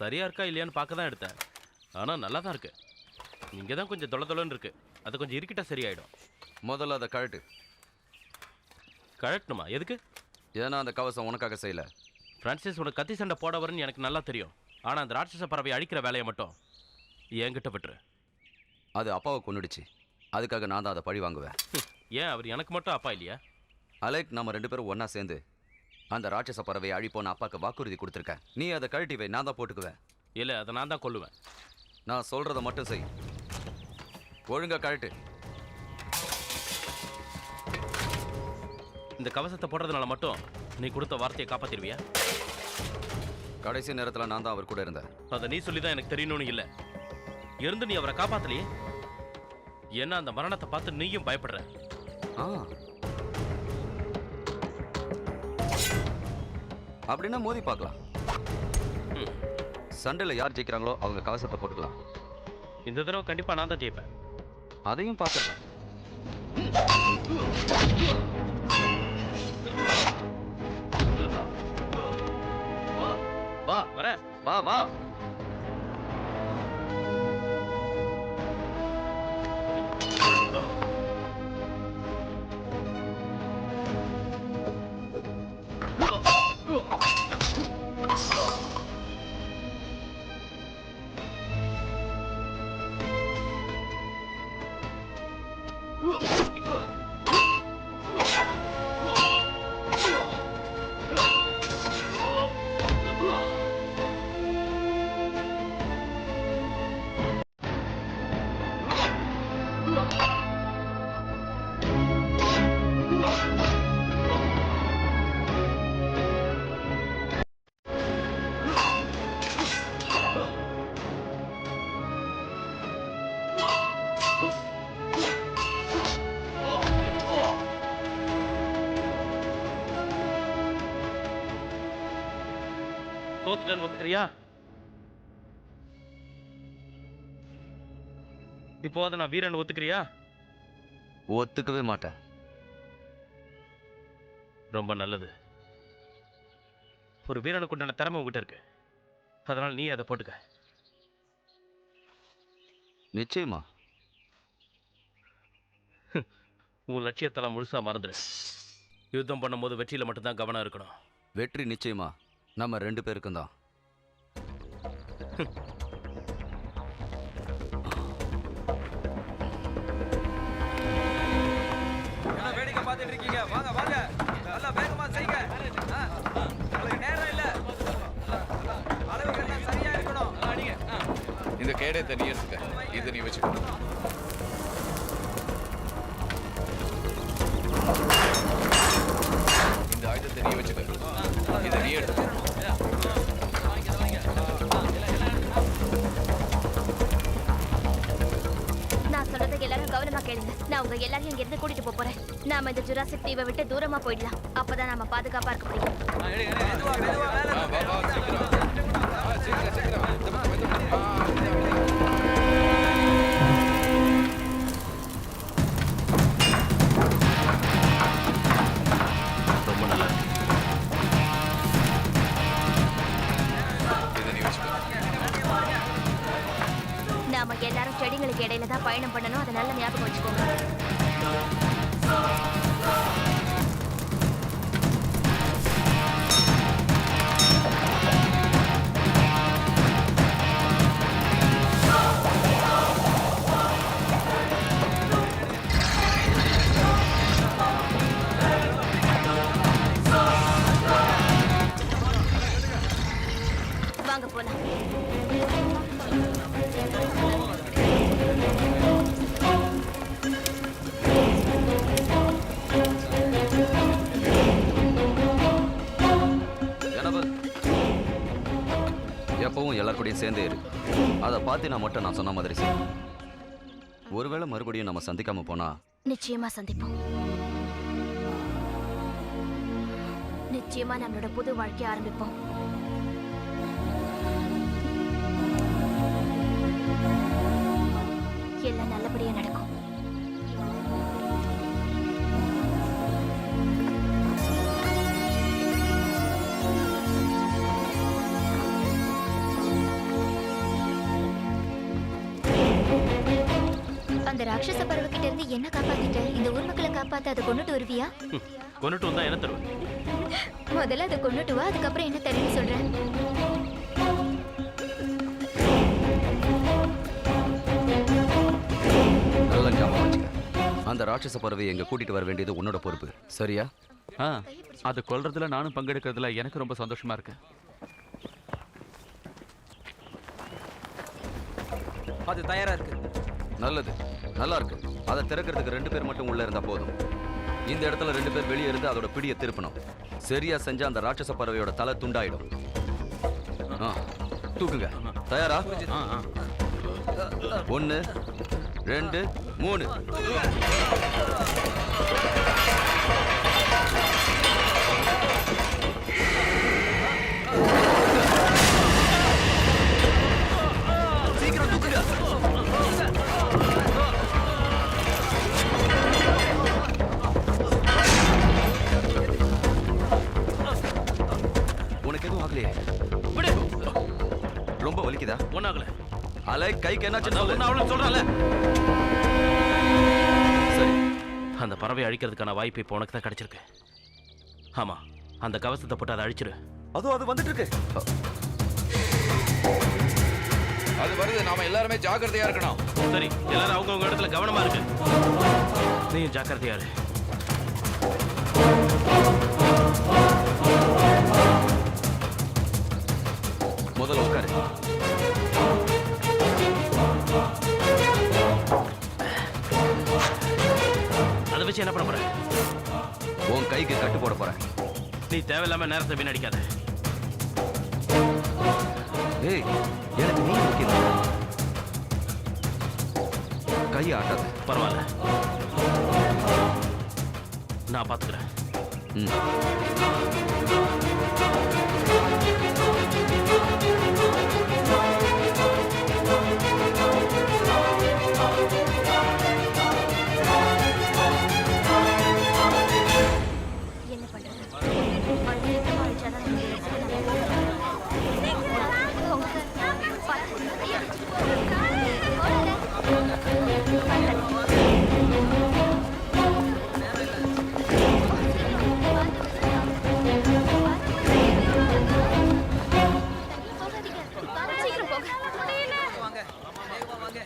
Speaker 4: சரியா இருக்கா இல்லையான்னு பார்க்க தான் எடுத்தேன். ஆனா நல்லா தான் இருக்கு. இங்கே தான் கொஞ்சம் தொலைன்னு இருக்கு. அது கொஞ்சம் இருக்கிட்டா சரியாயிடும்.
Speaker 3: முதல்ல அதை கழட்டு.
Speaker 4: கழட்டணுமா? எதுக்கு?
Speaker 3: ஏன்னா அந்த கவசம் உனக்காக செய்யல.
Speaker 4: பிரான்சிஸ், உனக்கு கத்தி சண்டை போட வரும்னு எனக்கு நல்லா தெரியும். ஆனா அந்த ராட்சச பறவை அழிக்கிற வேலையை மட்டும் என்கிட்ட விட்டுரு.
Speaker 3: அது அப்பாவை கொன்னுடுச்சு. அதுக்காக நான் தான் அதை பழி வாங்குவேன்.
Speaker 4: ஏன் அவர் எனக்கு மட்டும் அப்பா இல்லையா?
Speaker 3: அலைக், நம்ம 2 பேரும் ஒன்னா சேர்ந்து அந்த ராட்சச பறவையை அழிப்போன்னு அப்பாவுக்கு வாக்குறுதி கொடுத்துருக்கேன். நீ அதை கழட்டி வை, நான் தான் போட்டுக்குவேன்.
Speaker 4: இல்லை, அதை நான் தான் கொல்லுவேன்.
Speaker 3: நான் சொல்றதை மட்டும் செய். ஒழுங்கா கழட்டு.
Speaker 4: இந்த கவசத்தை போடுறதுனால மட்டும் நீ கொடுத்த வார்த்தையை காப்பாத்திருவியா?
Speaker 3: கடைசி நேரத்தில் நான் தான் அவர் கூட இருந்தேன்.
Speaker 4: அதை நீ சொல்லி தான் எனக்கு தெரியணும்னு இல்லை. இருந்து நீ அவரை காப்பாத்தலையே. ஏன்னா அந்த மரணத்தை பார்த்து நீயும் பயப்படுற.
Speaker 3: அப்படின்னா மோதி பார்க்கலாம். சண்டையில் யார் ஜெயிக்கிறாங்களோ அவங்க கவசத்தை போட்டுக்கலாம்.
Speaker 4: இந்த தடவை கண்டிப்பா நான் தான் ஜெயிப்பேன்.
Speaker 3: அதையும் பார்த்துக்கலாம். வா
Speaker 4: வர
Speaker 3: வா வா.
Speaker 4: தோத்துட்டேன்னு ஒத்துக்கிறியா? இப்போ அதை நான் வீரன் ஒத்துக்கிறியா?
Speaker 3: ஒத்துக்கவே மாட்டேன்.
Speaker 4: ரொம்ப நல்லது. ஒரு வீரனுக்கு உண்டான திறமை உங்ககிட்ட இருக்கு. அதனால நீ அதை போட்டுக்க.
Speaker 3: நிச்சயமா.
Speaker 4: உன் லட்சியத்தெல்லாம் முழுசா மறந்துடு. யுத்தம் பண்ணும்போது வெற்றியில மட்டும்தான் கவனம் இருக்கணும்.
Speaker 3: வெற்றி நிச்சயமா நம்ம 2 பேருக்கும் தான்.
Speaker 10: வேடிக்கை பார்த்துட்டு இருக்கீங்க? வாங்க வாங்க, நல்லா வேகமா செய்யுங்க. உங்களுக்கு நேரம் இல்ல. அளவுகள் சரியா இருக்கணும்.
Speaker 9: இந்த கேடை தனியா இருக்கு. இதை நீ வச்சுக்கோ. இந்த ஆயுதத்தை நீ வச்சுக்க. இதை நீ எடுத்து.
Speaker 5: நான் சொல்றதை எல்லாரும் கவனமா கேளுங்க. நான் உங்க எல்லாரையும் இங்க இருந்து கூட்டிட்டு போறேன். நாம இந்த ஜுராசிக் தீவை விட்டு தூரமா போயிடலாம். அப்பதான் நாம பாதுகாப்பா இருக்க முடியும்.
Speaker 10: மெதுவா மெதுவா மேல
Speaker 4: ரொம்ப நல்லா இருக்கு.
Speaker 9: இதை நீ வச்சுக்கோ.
Speaker 5: நாம எல்லாரும் செடிங்களுக்கு இடையில தான் பயணம் பண்ணணும். அதை நல்ல ஞாபகம் வச்சுக்கோங்க. வாங்க போலாம்.
Speaker 3: எப்பவும் எல்லாருக்கூடையும் சேர்ந்தே இரு. அதை பார்த்து நான் சொன்ன மாதிரி செய். ஒருவேளை மறுபடியும் நம்ம சந்திக்காம போனா
Speaker 5: நிச்சயமா சந்திப்போம். நிச்சயமா நம்மளோட புது வாழ்க்கைய ஆரம்பிப்போம். எல்லாம் நல்லபடியா நடக்கும். அந்த ராட்சச பறவை கிட்ட இருந்து என்ன காப்பாத்திட்ட? இந்த ஊர் மக்களை காப்பாத்த அதை கொண்டுட்டு வருவியா?
Speaker 4: கொண்டுட்டு வந்தா என்ன தருவேன்?
Speaker 5: முதல்ல அதை கொண்டுட்டு வா, அதுக்கப்புறம் என்ன தருன்னு சொல்றேன்.
Speaker 3: நல்லா ஞாபகம் வச்சுக்க. அந்த ராட்சச பறவையை எங்க கூட்டிட்டு வர வேண்டியது உன்னோட பொறுப்பு, சரியா?
Speaker 1: அது கொல்றதுல நானும் பங்கெடுக்கிறதுல எனக்கு ரொம்ப சந்தோஷமா இருக்கு.
Speaker 10: அது தயாரா இருக்கு.
Speaker 3: நல்லது, நல்லா இருக்கு. அதை திறக்கிறதுக்கு 2 பேர் மட்டும் உள்ள இருந்தா போதும். இந்த இடத்துல 2 பேர் வெளியே இருந்து அதோட பிடியை திருப்பணும். சரியா செஞ்சா அந்த ராட்சச பறவையோட தலை துண்டாயிடும். தூக்குங்க. தயாரா? 1 2 3. சீக்கிரம் தூக்குங்க. உனக்கு எதுவும் ஆகலையே? ரொம்ப வலிக்குதா?
Speaker 4: ஒன்னாகல.
Speaker 3: அலை கைக்கு என்னாச்சு?
Speaker 4: சொல்றல.
Speaker 3: சரி,
Speaker 4: அந்த பறவை அழிக்கிறதுக்கான வாய்ப்பு இப்போ உனக்கு தான் கிடைச்சிருக்கு. ஆமா, அந்த கவசத்தை போட்டு அதை அழிச்சிரு.
Speaker 3: அது வந்துட்டு இருக்கு.
Speaker 6: அது வருது. நாம எல்லாருமே ஜாக்கிரதையா இருக்கணும்.
Speaker 4: சரி, எல்லாரும் அவங்கவுங்க இடத்துல கவனமா இருக்கு. நீயும் ஜாக்கிரதையா இரு.
Speaker 3: முதல்ல உட்காரு.
Speaker 4: அதை வச்சு என்ன பண்ண போற?
Speaker 3: உன் கைக்கு கட்டு போட போறேன்.
Speaker 4: நீ தேவையில்லாம நேரத்தை வீணடிக்காத.
Speaker 3: ஏய், எனக்கு நீ முக்கியம். கையை ஆட்டாத.
Speaker 4: பரவாயில்ல, நான் பாத்துக்கிறேன்.
Speaker 5: என்ன பண்றது? அழிச்சாதான் சீக்கிரம் போக.
Speaker 10: வாங்க வேகமா வாங்க.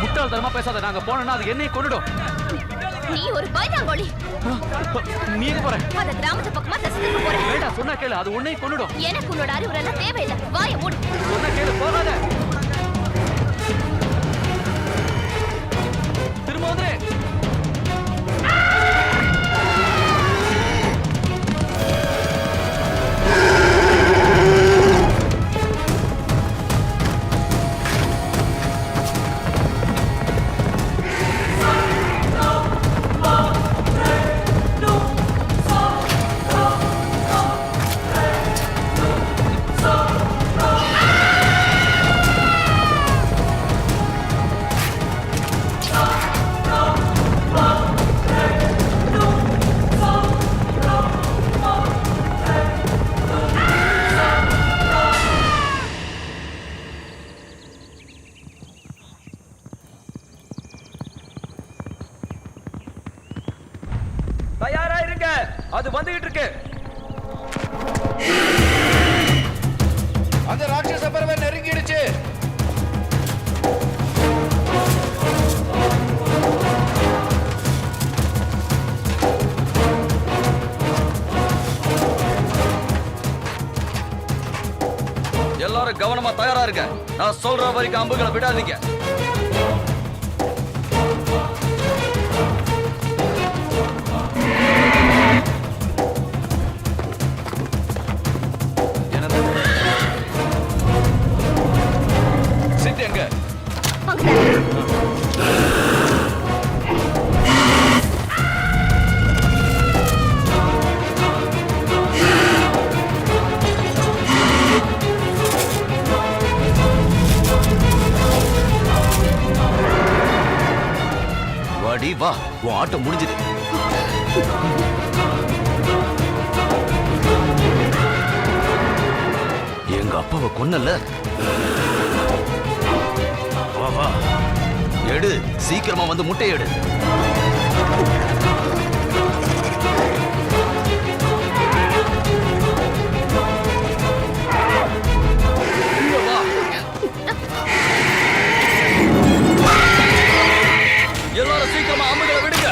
Speaker 1: முட்டாள்தனமா பேசாத. நாங்க போனோம்னா அது என்னை கொன்னுடும்.
Speaker 5: நீ ஒரு பாய்தாங்கோலி.
Speaker 1: நீ எங்க போற?
Speaker 5: அந்த கிராமத்து பக்கமா தசை திரும்ப போறேன்.
Speaker 1: வேண்டாம், சொன்னா கேளு. அது உன்னை கொன்னுடும்.
Speaker 5: எனக்கு உன்னோட அறிவுரெல்லாம் தேவையில்லை. வாயை மூடு.
Speaker 1: சொன்னா கேளு, போகாத. திரும்ப வந்துரு.
Speaker 10: தயாரா இருங்க, அது வந்துகிட்டு இருக்கு.
Speaker 6: அந்த ராட்சச பறவை நெருங்கிடுச்சு.
Speaker 10: எல்லாரும்
Speaker 3: கவனமா தயாரா இருக்க. நான் சொல்ற வரைக்கும் அம்புகளை விடாதீங்க.
Speaker 6: சிட் எங்க?
Speaker 3: வாடி வா, உன் ஆட்டம் முடிஞ்சது. எங்க அப்பாவை கொன்னல. வா வா, எடு, சீக்கிரமா வந்து முட்டை எடு. எல்லாரும் சீக்கிரமா அம்புகளை விடுங்க.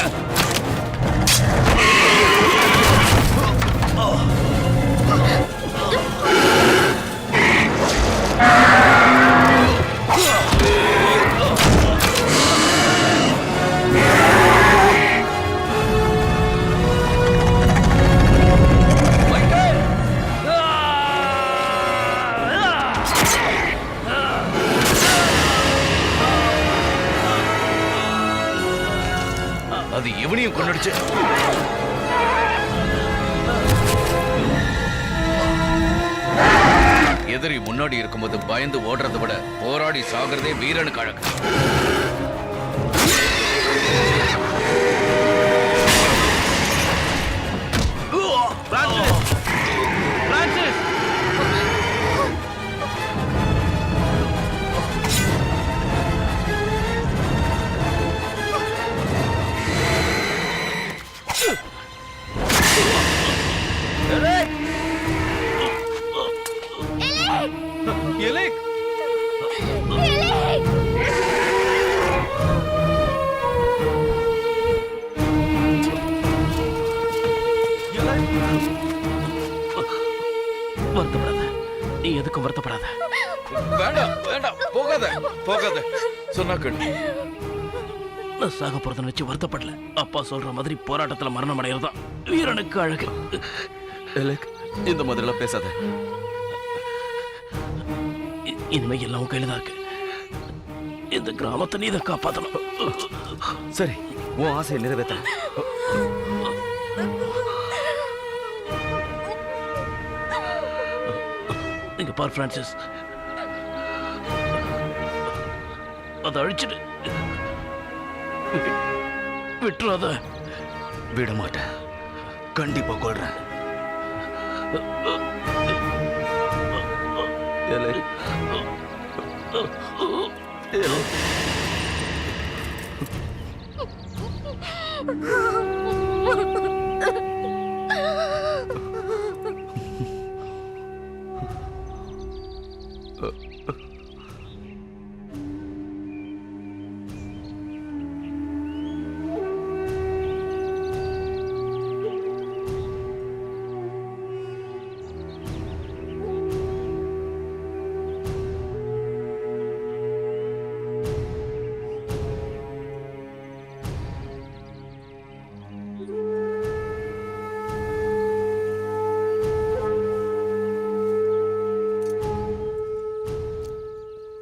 Speaker 6: அது எவனையும் கொண்டுடுச்சு. எதிரி முன்னாடி இருக்கும்போது பயந்து ஓடுறதை விட போராடி சாகிறதே வீரனுக்கு அழகு.
Speaker 4: வருத்தப்படாத, நீ எதுக்கும் வருத்தப்படாத.
Speaker 6: வேண்டாம் வேண்டாம், போகாத போகாத, சொன்னா கேளு.
Speaker 4: நான் சாக போறத நினைச்சு வருத்தப்படல. அப்பா சொல்ற மாதிரி போராட்டத்துல மரணம் அடையறதுதான் வீரனுக்கு அழகு.
Speaker 3: இந்த மாதிரி எல்லாம் பேசாத.
Speaker 4: இனிமே எல்லாம் உன் கையில தான் இருக்கு. இந்த கிராமத்தை நீ தான் காப்பாத்தணும்.
Speaker 3: சரி, உன் ஆசையை நிறைவேற்ற.
Speaker 4: நீங்க பார் பிரான்சிஸ், அதை அழிச்சிட்டு விட்டுறாத.
Speaker 3: விட மாட்டேன், கண்டிப்பா கொள்றேன்.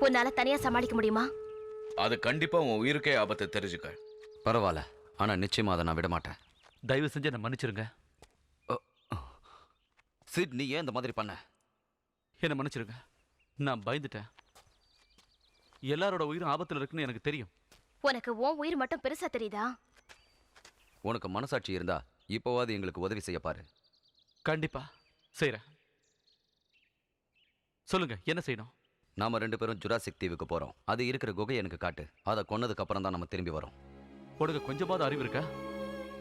Speaker 5: உன்னால தனியா சமாளிக்க முடியுமா?
Speaker 6: அது கண்டிப்பா உன் உயிருக்கே ஆபத்தை தெரிஞ்சுக்க.
Speaker 3: பரவாயில்ல, ஆனா நிச்சயமா அதை நான் விட மாட்டேன்.
Speaker 4: தயவு செஞ்சு என்ன மன்னிச்சிருங்க.
Speaker 3: சிட், நீ ஏன் இந்த மாதிரி பண்ண?
Speaker 4: என்ன மன்னிச்சிருங்க, நான் பயந்துட்டேன். எல்லாரோட உயிரும் ஆபத்துல இருக்குன்னு எனக்கு தெரியும்.
Speaker 5: உனக்கு உன் உயிர் மட்டும் பெருசா தெரியுதா?
Speaker 3: உனக்கு மனசாட்சி இருந்தா இப்போவாது எங்களுக்கு உதவி செய்ய பாரு.
Speaker 4: கண்டிப்பா செய்றேன். சொல்லுங்க, என்ன செய்யணும்?
Speaker 3: நாம 2 பேரும் ஜுராசிக் தீவுக்கு போறோம். அது இருக்கிற குகை எனக்கு காட்டு. அதை கொன்னதுக்கு அப்புறம் தான் நம்ம திரும்பி வரோம்.
Speaker 4: உனக்கு கொஞ்சமாவது அறிவு இருக்கா?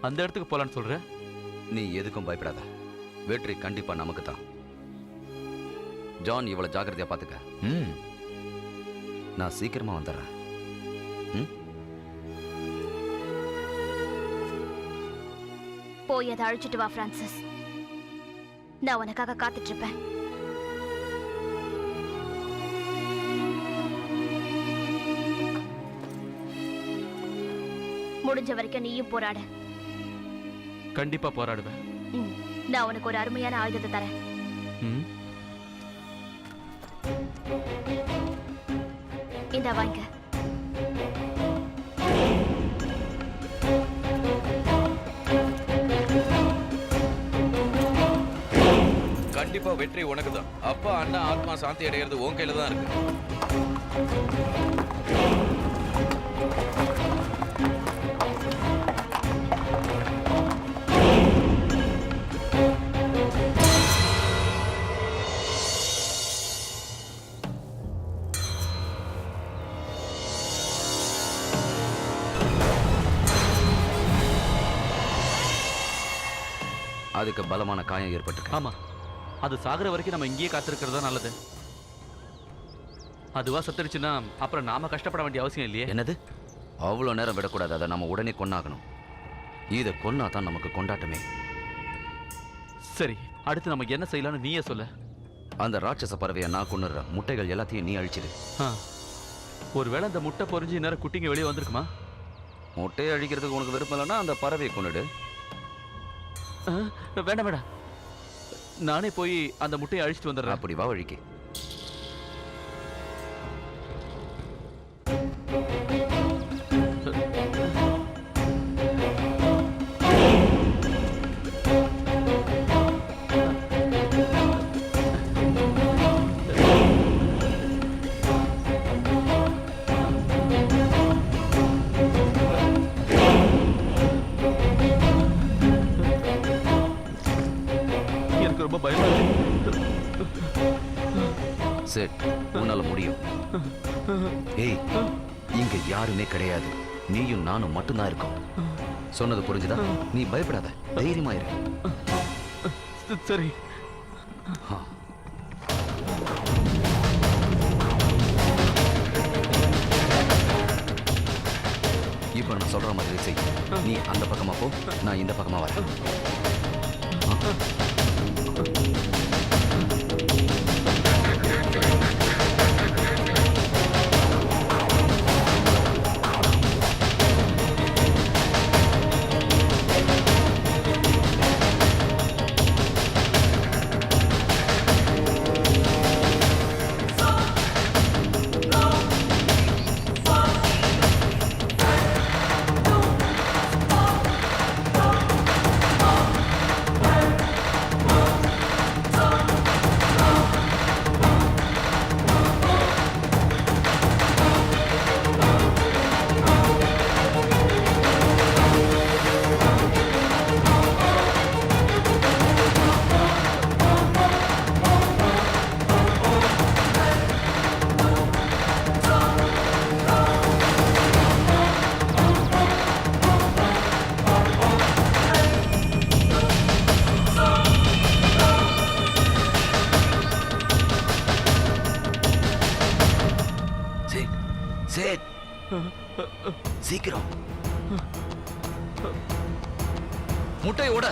Speaker 4: அந்த இடத்துக்கு போலான்னு சொல்ற?
Speaker 3: நீ எதுக்கும் பயப்படாத, வெற்றி கண்டிப்பா நமக்கு தான். ஜான், இவ்வளவு ஜாக்கிரதையா பாத்துக்க. நான் சீக்கிரமா வந்துடுறேன்.
Speaker 5: போய் அதை அழிச்சிட்டு வா பிரான்சிஸ். நான் உனக்காக காத்துட்டு இருப்பேன். முடிஞ்ச வரைக்கும் நீயும் போராட.
Speaker 1: கண்டிப்பா போராடுவேன்.
Speaker 5: நான் உனக்கு ஒரு அருமையான ஆயுதத்தை தரேன். இந்த வாங்க.
Speaker 9: கண்டிப்பா வெற்றி உனக்கு தான். அப்பா அண்ணா ஆத்மா சாந்தி அடைகிறது உன் கையில தான் இருக்கு.
Speaker 3: அதுக்கு பலமான காயம் ஏற்பட்டிருக்கு.
Speaker 1: ஆமா, அது சாகுற வரைக்கும் நம்ம இங்கேயே காத்திருக்கிறது தான் நல்லது. அதுவா செத்துருச்சுன்னா அப்புறம் நாம கஷ்டப்பட வேண்டிய அவசியம் இல்லையே.
Speaker 3: என்னது? அவ்வளோ நேரம் விடக்கூடாது. அதை நம்ம உடனே கொன்னாகணும். இதை கொன்னா தான் நமக்கு கொண்டாட்டமே.
Speaker 1: சரி, அடுத்து நமக்கு என்ன செய்யலாம்னு நீயே சொல்ல.
Speaker 3: அந்த ராட்சச பறவையை நான் கொன்னுடுறேன். முட்டைகள் எல்லாத்தையும் நீ அழிச்சிடு.
Speaker 1: ஒருவேளை அந்த முட்டை பொறிஞ்சு நேரம் குட்டிங்க வெளியே வந்திருக்குமா?
Speaker 3: முட்டையை அழிக்கிறதுக்கு உனக்கு விருப்பம் இல்லைன்னா அந்த பறவையை கொன்னுடு.
Speaker 1: வேண்டாம் வேண்டாம், நானே போய் அந்த முட்டையை அழிச்சிட்டு வந்துடுறேன்.
Speaker 3: அப்படி வா வழிக்கு.
Speaker 1: ரொம்ப பயமா இருக்கு.
Speaker 3: சரி, உன்னால முடியும். ஏய், இங்க யாருமே கிடையாது. நீயும் நானும் மட்டும்தான் இருக்கோம். சொன்னது புரிஞ்சுதா? நீ பயப்படாத, தைரியமா இரு.
Speaker 1: சரி.
Speaker 3: இப்ப நான் சொல்ற மாதிரி செய். நீ அந்த பக்கமா போ, நான் இந்த பக்கமா வரேன். சீக்கிரம் முட்டையோட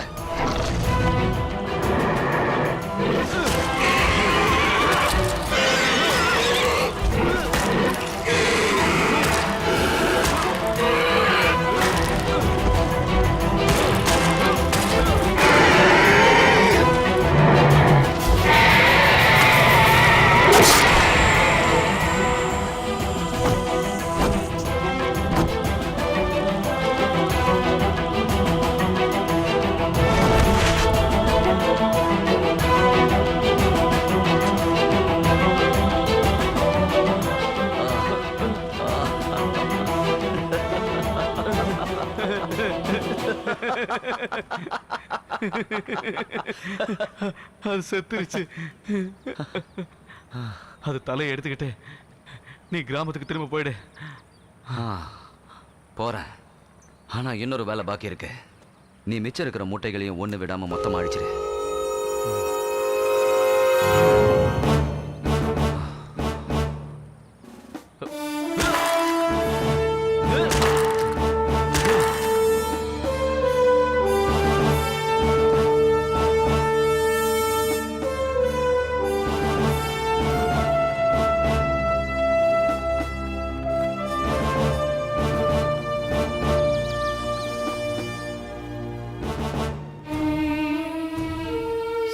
Speaker 1: அது செத்துருச்சு. அது தலையை எடுத்துக்கிட்டு நீ கிராமத்துக்கு திரும்ப போயிடு.
Speaker 3: போறேன். ஆனா இன்னொரு வேலை பாக்கி இருக்கு. நீ மிச்சம் இருக்கிற மூட்டைகளையும் ஒண்ணு விடாம மொத்தமா அழிச்சிரு.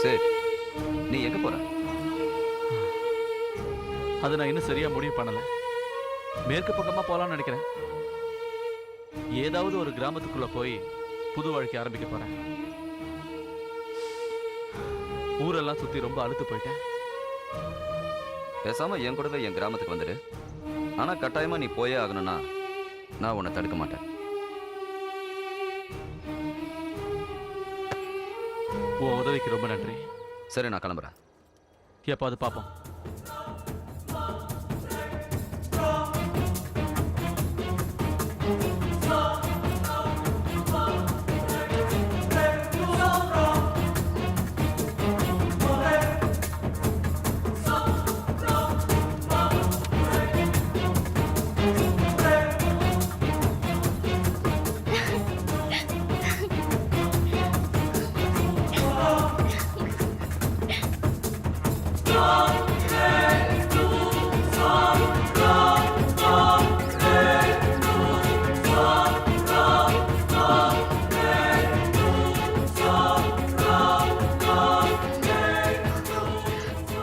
Speaker 3: சரி, நீ எங்க போற?
Speaker 1: அதை நான் இன்னும் சரியா முடிவு பண்ணல. மேற்கு பக்கமா போலாம்னு நினைக்கிறேன். ஏதாவது ஒரு கிராமத்துக்குள்ள போய் புது வாழ்க்கை ஆரம்பிக்க போறேன். ஊரெல்லாம் சுத்தி ரொம்ப அழுத்து போயிட்டேன்.
Speaker 3: பேசாம என் கூடவே என் கிராமத்துக்கு வந்துடு. ஆனா கட்டாயமா நீ போயே ஆகணும்னா நான் உன்னை தடுக்க மாட்டேன்.
Speaker 1: உன் உதவிக்கு ரொம்ப நன்றி.
Speaker 3: சரி, நான் கிளம்புறேன்.
Speaker 1: எப்பாவது பார்ப்போம்.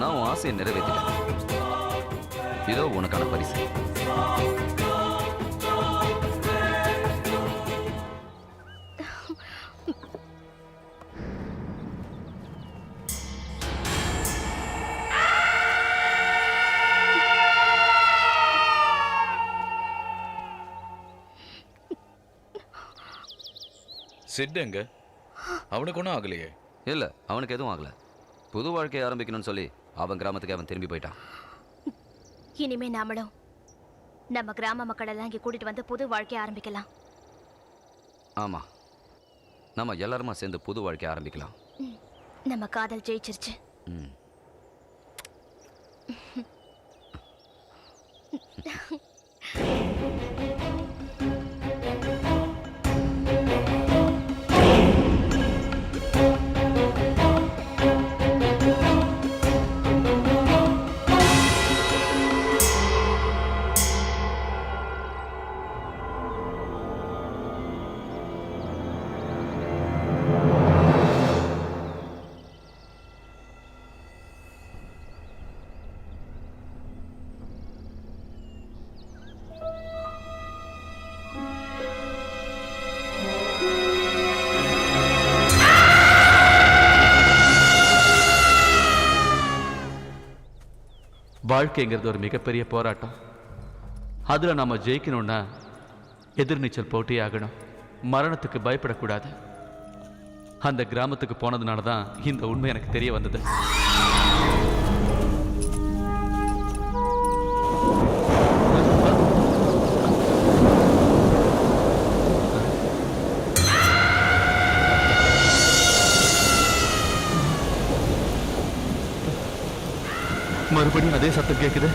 Speaker 3: நான் உன் ஆசையை நிறைவேற்றிட்டேன். இதோ உனக்கான பரிசு.
Speaker 9: சிட் எங்க? அவனுக்கு ஒன்றும் ஆகலையே.
Speaker 3: இல்ல, அவனுக்கு எதுவும் ஆகல. புது வாழ்க்கையை ஆரம்பிக்கணும்னு சொல்லி அவன் கிராமத்துக்கு அவன் திரும்பி போயிட்டான்.
Speaker 5: இனிமே நாமளும் நம்ம கிராம மக்கள் எல்லாம் இங்கே கூட்டிட்டு வந்து புது வாழ்க்கையை ஆரம்பிக்கலாம்.
Speaker 3: ஆமா, நம்ம எல்லாருமா சேர்ந்து புது வாழ்க்கையை ஆரம்பிக்கலாம்.
Speaker 5: நம்ம காதல் ஜெயிச்சிருச்சு.
Speaker 3: ம்.
Speaker 1: வாழ்க்கைங்கிறது ஒரு மிகப்பெரிய போராட்டம். அதில் நம்ம ஜெயிக்கணும்னா எதிர்நீச்சல் போட்டி ஆகணும். மரணத்துக்கு பயப்படக்கூடாது. அந்த கிராமத்துக்கு போனதுனால தான் இந்த உண்மை எனக்கு தெரிய வந்தது. மறுபடியும் அதே சத்தம் கேட்குது.